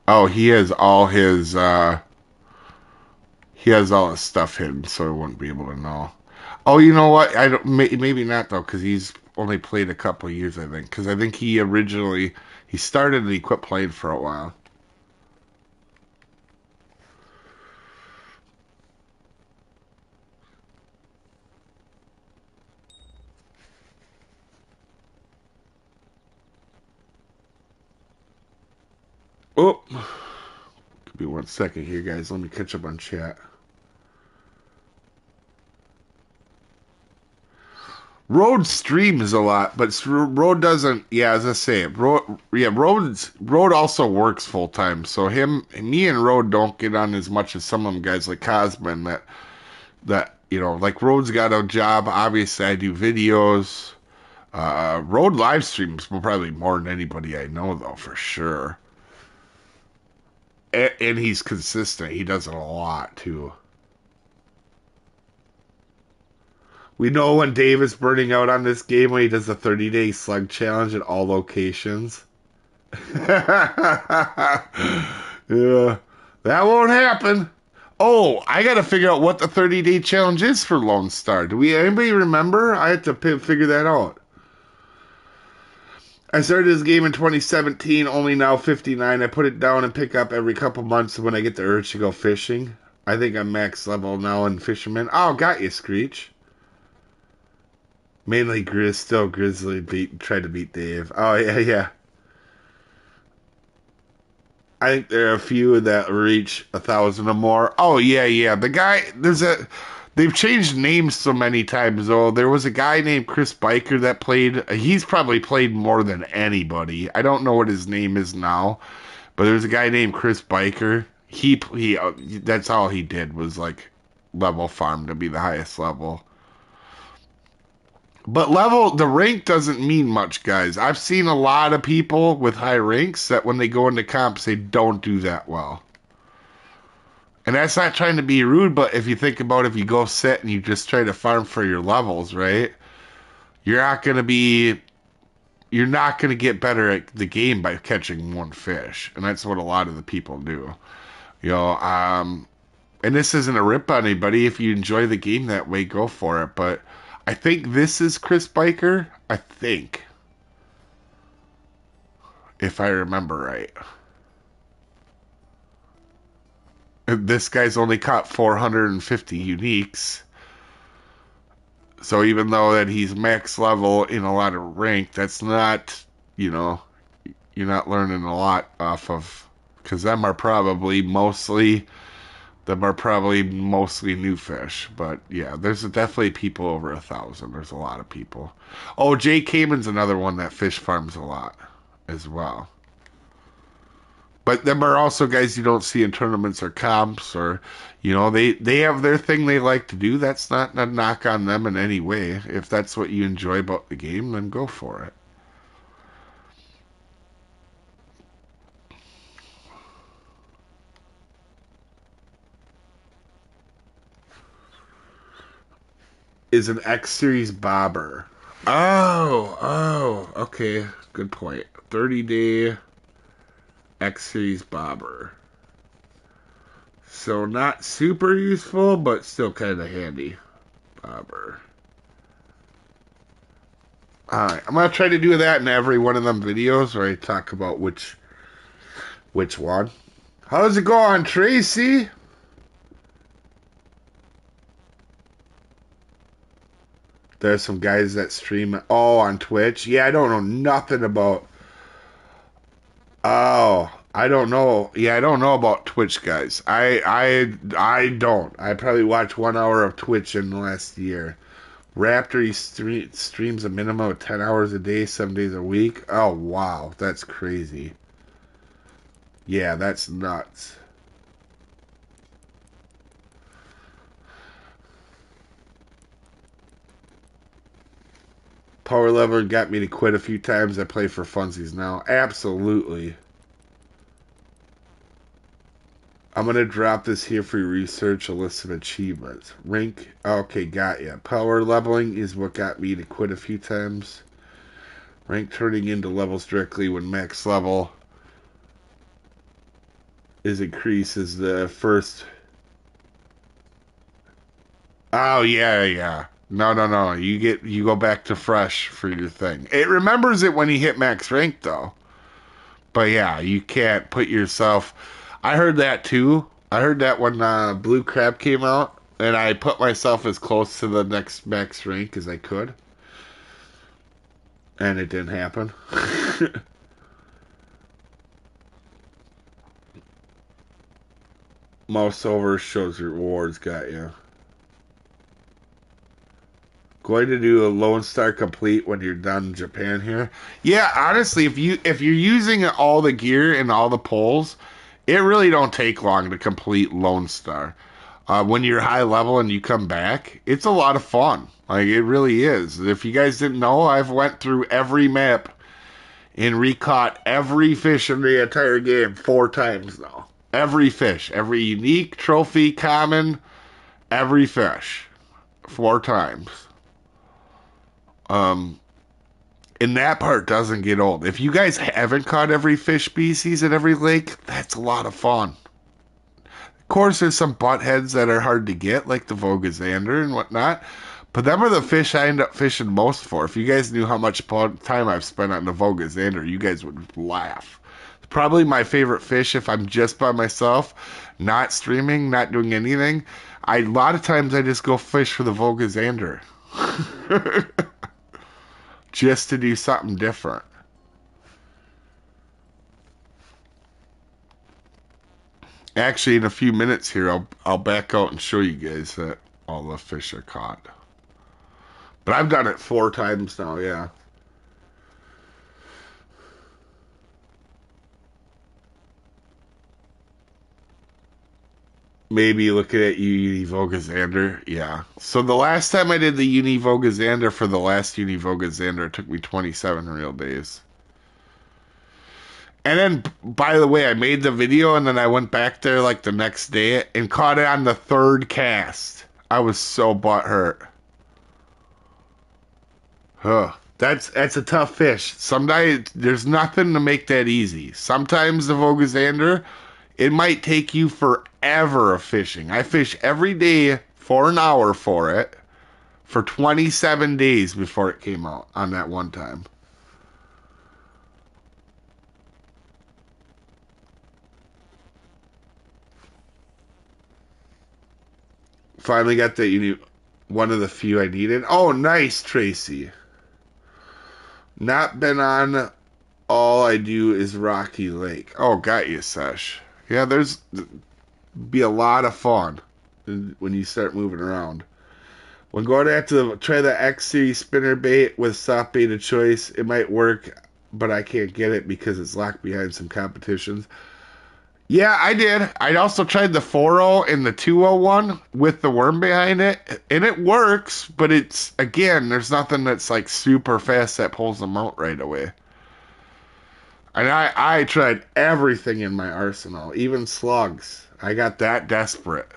Oh, he has all his stuff hidden, so I wouldn't be able to know. Oh, you know what? I don't. Maybe not though, because he's only played a couple of years, I think. Because I think he started and he quit playing for a while. Oh, give me 1 second here, guys. Let me catch up on chat. Road streams a lot, but Road doesn't. Yeah, as I say, Road also works full time. So me and Road don't get on as much as some of them guys like Cosman that like Road's got a job. Obviously, I do videos. Road live streams probably more than anybody I know though, for sure. And he's consistent. He does it a lot too. We know when Dave is burning out on this game when he does the 30-day slug challenge at all locations. Yeah, that won't happen. Oh, I got to figure out what the 30-day challenge is for Lonestar. Do we anybody remember? I have to figure that out. I started this game in 2017, only now 59. I put it down and pick up every couple months when I get the urge to go fishing. I think I'm max level now in Fisherman. Oh, got you, Screech. Mainly still Grizzly tried to beat Dave. Oh yeah, yeah. I think there are a few that reach 1,000 or more. Oh yeah, yeah. They've changed names so many times though. There was a guy named Chris Biker that played. He's probably played more than anybody. I don't know what his name is now, but there's a guy named Chris Biker. That's all he did was like level farm to be the highest level. But the rank doesn't mean much, guys. I've seen a lot of people with high ranks that when they go into comps, they don't do that well. And that's not trying to be rude, but if you think about if you go sit and you just try to farm for your levels, right? You're not gonna be you're not gonna get better at the game by catching one fish. And that's what a lot of the people do. You know, and this isn't a rip on anybody. If you enjoy the game that way, go for it. But I think this is Chris Biker. I think. If I remember right. This guy's only caught 450 uniques. So even though that he's max level in a lot of rank, that's not, you're not learning a lot off of, because them are probably mostly new fish. But yeah, there's definitely people over 1,000. There's a lot of people. Oh, Jay Cayman's another one that fish farms a lot as well. But them are also guys you don't see in tournaments or comps or, they have their thing they like to do. That's not a knock on them in any way. If that's what you enjoy about the game, then go for it. Is an X Series bobber. Okay. Good point. 30-day X Series bobber. So not super useful, but still kind of handy. Bobber. Alright, I'm gonna try to do that in every one of them videos where I talk about which one. How's it going, Tracy? There's some guys that stream on Twitch. Yeah, I don't know nothing about. Oh, I don't know. Yeah, I don't know about Twitch guys. I don't. I probably watched 1 hour of Twitch in the last year. Raptor he streams a minimum of 10 hours a day, 7 days a week. Oh wow, that's crazy. Yeah, that's nuts. Power level got me to quit a few times. I play for funsies now. Absolutely. I'm going to drop this here for your research. A list of achievements. Rank. Okay, got ya. Power leveling is what got me to quit a few times. Rank turning into levels directly when max level is increased is the first. Oh, yeah, yeah. No, no, no. You go back to fresh for your thing. It remembers it when you hit max rank though. But yeah, you can't put yourself. I heard that too. I heard that when Blue Crab came out, and I put myself as close to the next max rank as I could, and it didn't happen. Mouse over shows rewards. Got you. Going to do a Lonestar complete when you're done in Japan here. Yeah, honestly, if you're using all the gear and all the poles, it really don't take long to complete Lonestar. When you're high level and you come back, it's a lot of fun. Like it really is. If you guys didn't know, I've went through every map and recaught every fish in the entire game 4 times now. Every fish, every unique, trophy, common, every fish 4 times. Um, and that part doesn't get old. If you guys haven't caught every fish species at every lake, that's a lot of fun. Of course, there's some buttheads that are hard to get, like the Vogazander and whatnot. But them are the fish I end up fishing most for. If you guys knew how much time I've spent on the Vogazander, you guys would laugh. It's probably my favorite fish if I'm just by myself, not streaming, not doing anything. A lot of times I just go fish for the Vogazander. Just to do something different. Actually, in a few minutes here, I'll back out and show you guys that all the fish are caught. But I've done it 4 times now, yeah. Maybe looking at Univogazander, yeah. So the last time I did the Univogazander for the last Univogazander, it took me 27 real days. And then, by the way, I made the video and then I went back there like the next day and caught it on the third cast. I was so butthurt. Huh. That's a tough fish. Sometimes there's nothing to make that easy. Sometimes the Vogazander, it might take you forever of fishing. I fish every day for an hour for it for 27 days before it came out on that one time. Finally got the one of the few I needed. Oh, nice, Tracy. Not been on. All I do is Rocky Lake. Oh, got you, Sesh. Yeah, there's be a lot of fun when you start moving around. When going out to try the X Series spinner bait with soft bait choice, it might work, but I can't get it because it's locked behind some competitions. Yeah, I did. I also tried the 4.0 and the 2.01 with the worm behind it, and it works, but it's, again, there's nothing that's like super fast that pulls them out right away. And I tried everything in my arsenal, even slugs. I got that desperate.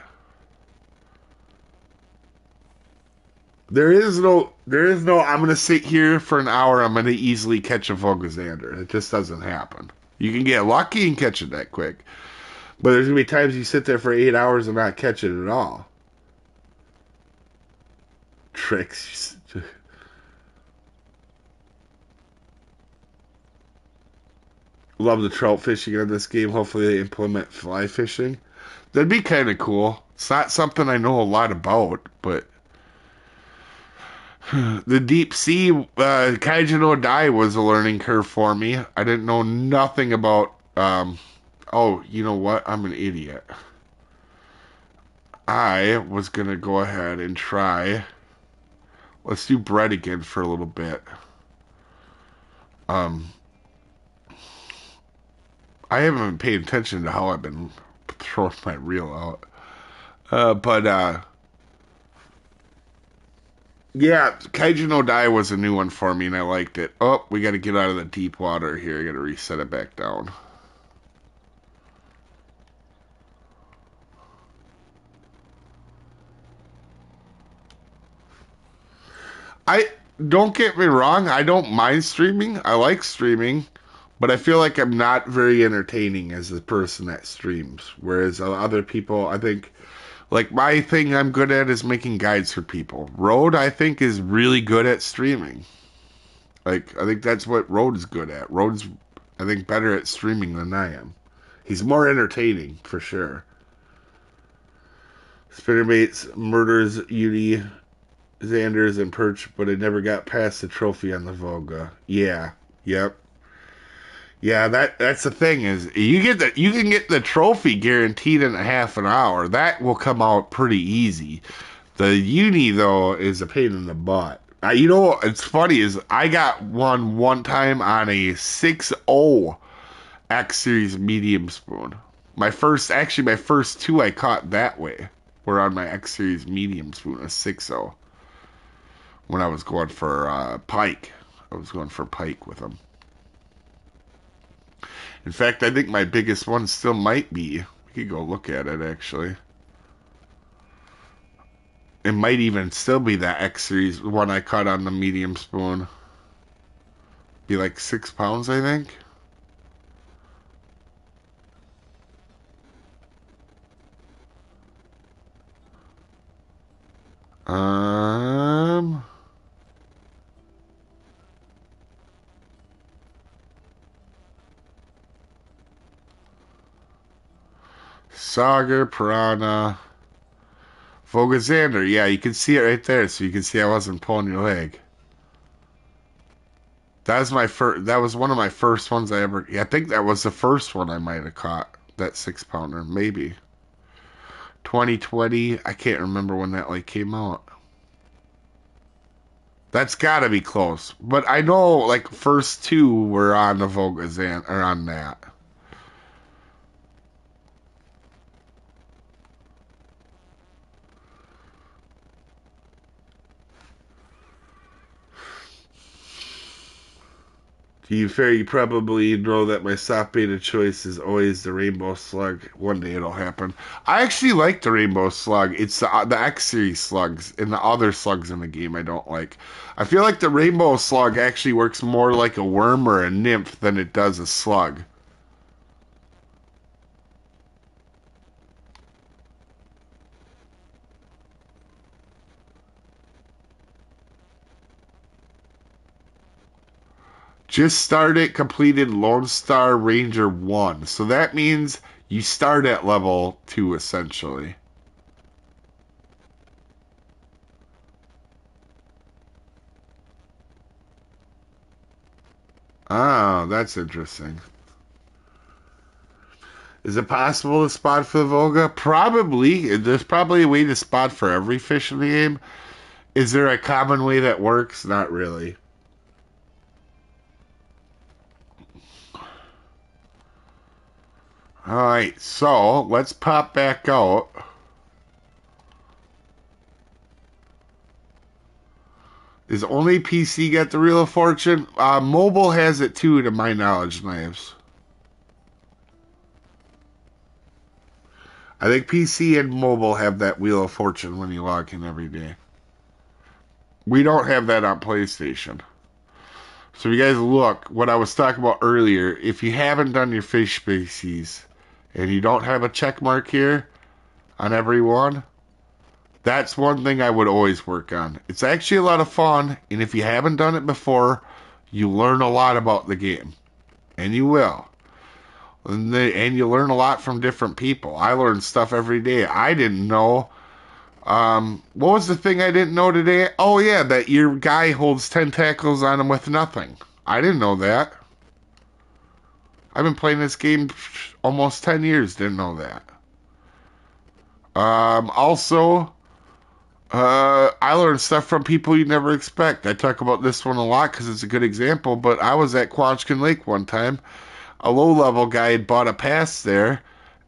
There is no, I'm going to sit here for an hour, I'm going to easily catch a Vogazander. It just doesn't happen. You can get lucky and catch it that quick. But there's going to be times you sit there for 8 hours and not catch it at all. Tricks. love the trout fishing in this game. Hopefully they implement fly fishing. That'd be kind of cool. It's not something I know a lot about, but the deep sea Kaiju no Dai was a learning curve for me. I didn't know nothing about. Oh, you know what? I'm an idiot. I was gonna go ahead and try. Let's do bread again for a little bit. Um, I haven't been paying attention to how I've been throwing my reel out. But yeah, Kaiju no Dai was a new one for me, and I liked it. Oh, we got to get out of the deep water here. I got to reset it back down. I don't get me wrong. I don't mind streaming. I like streaming, but I feel like I'm not very entertaining as a person that streams. Whereas other people, I think, like my thing I'm good at is making guides for people. Road, I think, is really good at streaming. Like, I think that's what Road is good at. Road's, I think, better at streaming than I am. He's more entertaining, for sure. Spinnerbaits murders Uni, Xanders, and Perch, but it never got past the trophy on the Volga. Yeah, yep. Yeah, that's the thing is you can get the trophy guaranteed in a half an hour. That will come out pretty easy. The uni though is a pain in the butt. You know it's funny is I got one time on a 6-0 X series medium spoon. My first two I caught that way were on my X series medium spoon, a 6-0. When I was going for pike, I was going for pike with them. In fact, I think my biggest one still might be. We could go look at it actually. It might even still be that X series one I caught on the medium spoon. Be like 6 pounds, I think. Um. Sauger, Piranha, Vogazander. Yeah, you can see it right there, so you can see I wasn't pulling your leg. That was my first. That was one of my first ones I ever. Yeah, I think that was the first one I might have caught. That 6-pounder, maybe. 2020. I can't remember when that like came out. That's got to be close, but I know like first two were on the Volgazan or on that. To be fair, you probably know that my soft beta choice is always the Rainbow Slug. One day it'll happen. I actually like the Rainbow Slug. It's the X series slugs and the other slugs in the game I don't like. I feel like the Rainbow Slug actually works more like a worm or a nymph than it does a slug. Just started, completed Lonestar Ranger 1. So that means you start at level 2 essentially. Oh, that's interesting. Is it possible to spot for the Volga? Probably. There's probably a way to spot for every fish in the game. Is there a common way that works? Not really. Alright, so let's pop back out. Is only PC got the Wheel of Fortune? Mobile has it too, to my knowledge, Knives. I think PC and mobile have that Wheel of Fortune when you log in every day. We don't have that on PlayStation. So if you guys look, what I was talking about earlier, if you haven't done your fish species and you don't have a check mark here on every one, that's one thing I would always work on. It's actually a lot of fun, and if you haven't done it before, you learn a lot about the game. And you will. And you learn a lot from different people. I learn stuff every day I didn't know. What was the thing I didn't know today? Oh yeah, that your guy holds tentacles on him with nothing. I didn't know that. I've been playing this game almost 10 years, didn't know that. Also, I learned stuff from people you never expect. I talk about this one a lot because it's a good example, but I was at Quanchkin Lake one time. A low-level guy had bought a pass there,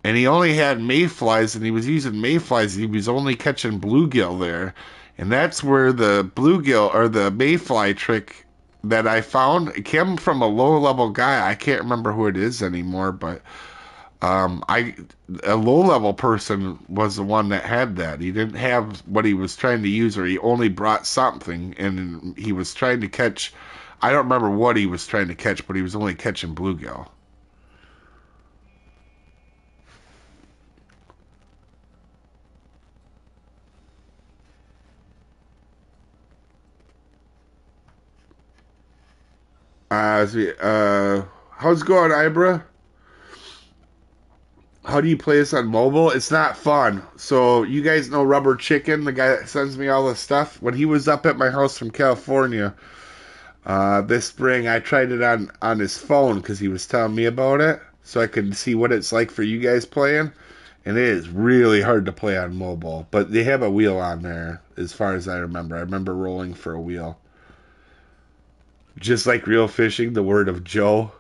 and he only had mayflies, and he was using mayflies, and he was only catching bluegill there. And that's where the bluegill, or the mayfly trick that I found, it came from a low-level guy. I can't remember who it is anymore, but a low-level person was the one that had that. He didn't have what he was trying to use, or he only brought something, and he was trying to catch, I don't remember what he was trying to catch, but he was only catching bluegill. How's it going, Ibra? How do you play this on mobile? It's not fun. So you guys know Rubber Chicken, the guy that sends me all this stuff. When he was up at my house from California this spring, I tried it on his phone because he was telling me about it, so I could see what it's like for you guys playing. And it is really hard to play on mobile, but they have a wheel on there, as far as I remember. I remember rolling for a wheel. Just like real fishing, the word of Joe.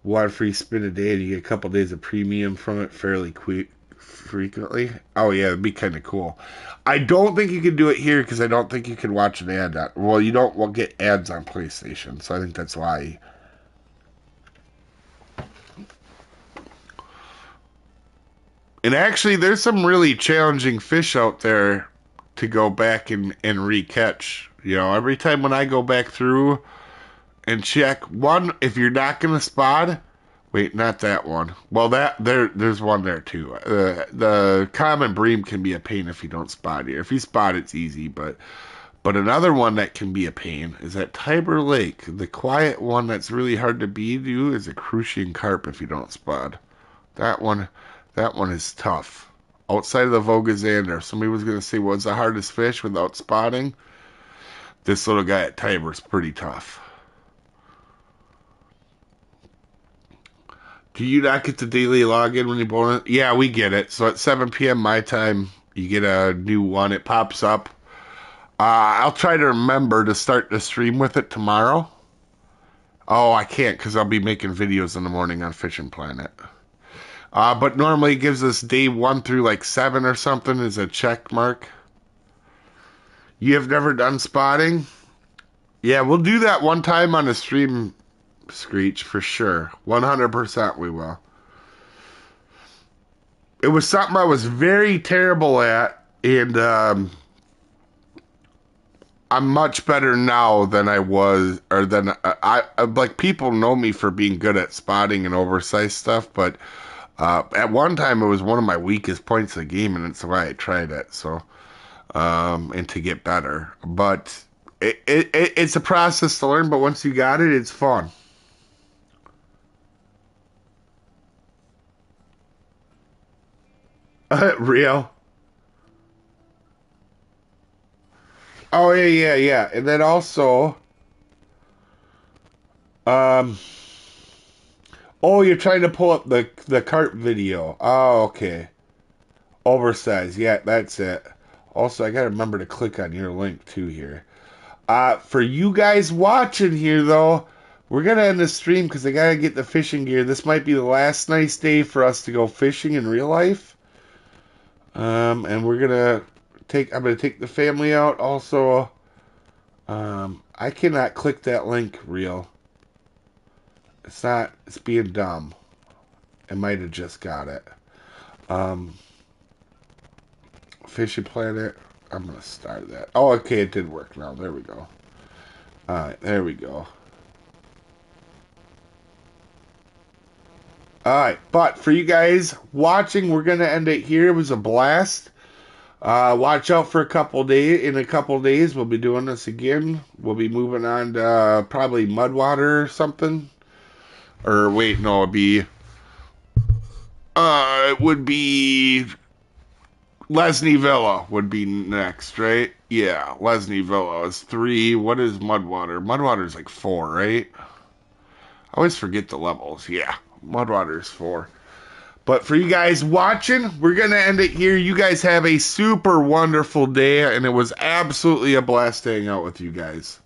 One free spin a day and you get a couple days of premium from it fairly quick, frequently. Oh yeah, it'd be kind of cool. I don't think you can do it here because I don't think you can watch an ad. Well, you don't get ads on PlayStation, so I think that's why. And actually, there's some really challenging fish out there to go back and re-catch. You know, every time when I go back through and check, one, if you're not going to spot, wait, not that one. Well, there's one there too. The common bream can be a pain if you don't spot here. If you spot, it's easy, but another one that can be a pain is at Tiber Lake. The quiet one that's really hard to beat you is a crucian carp if you don't spot. That one is tough. Outside of the Vogazander, if somebody was going to say what's the hardest fish without spotting, this little guy at Tiber is pretty tough. Do you not get the daily login when you bonus? Yeah, we get it. So at 7 p.m. my time, you get a new one. It pops up. I'll try to remember to start the stream with it tomorrow. Oh, I can't because I'll be making videos in the morning on Fishing Planet. But normally it gives us day 1 through like 7 or something as a check mark. You have never done spotting? Yeah, we'll do that one time on a stream, Screech, for sure. 100% we will. It was something I was very terrible at, and I'm much better now than I was, or than I like, people know me for being good at spotting and oversized stuff, but at one time it was one of my weakest points of the game, and that's why I tried it. So, and to get better, but it's a process to learn. But once you got it, it's fun. Real. Oh yeah. And then also, um, oh, you're trying to pull up the cart video. Oh, okay. Oversized. Yeah, that's it. Also, I gotta remember to click on your link too here. For you guys watching here though, we're gonna end the stream because I gotta get the fishing gear. This might be the last nice day for us to go fishing in real life. And I'm gonna take the family out. Also, I cannot click that link, real. It's being dumb. I might have just got it. Fishing Planet. I'm gonna start that. Oh, okay, it did work now. There we go. Alright, there we go. Alright, but for you guys watching, we're gonna end it here. It was a blast. Watch out for a couple days. In a couple days, we'll be doing this again. We'll be moving on to probably Mudwater or something. Or wait, no, it'll be It would be Lesney Villa would be next, right? Yeah, Lesney Villa is 3. What is Mudwater? Mudwater is like 4, right? I always forget the levels. Yeah, Mudwater is 4. But for you guys watching, we're going to end it here. You guys have a super wonderful day, and it was absolutely a blast hanging out with you guys.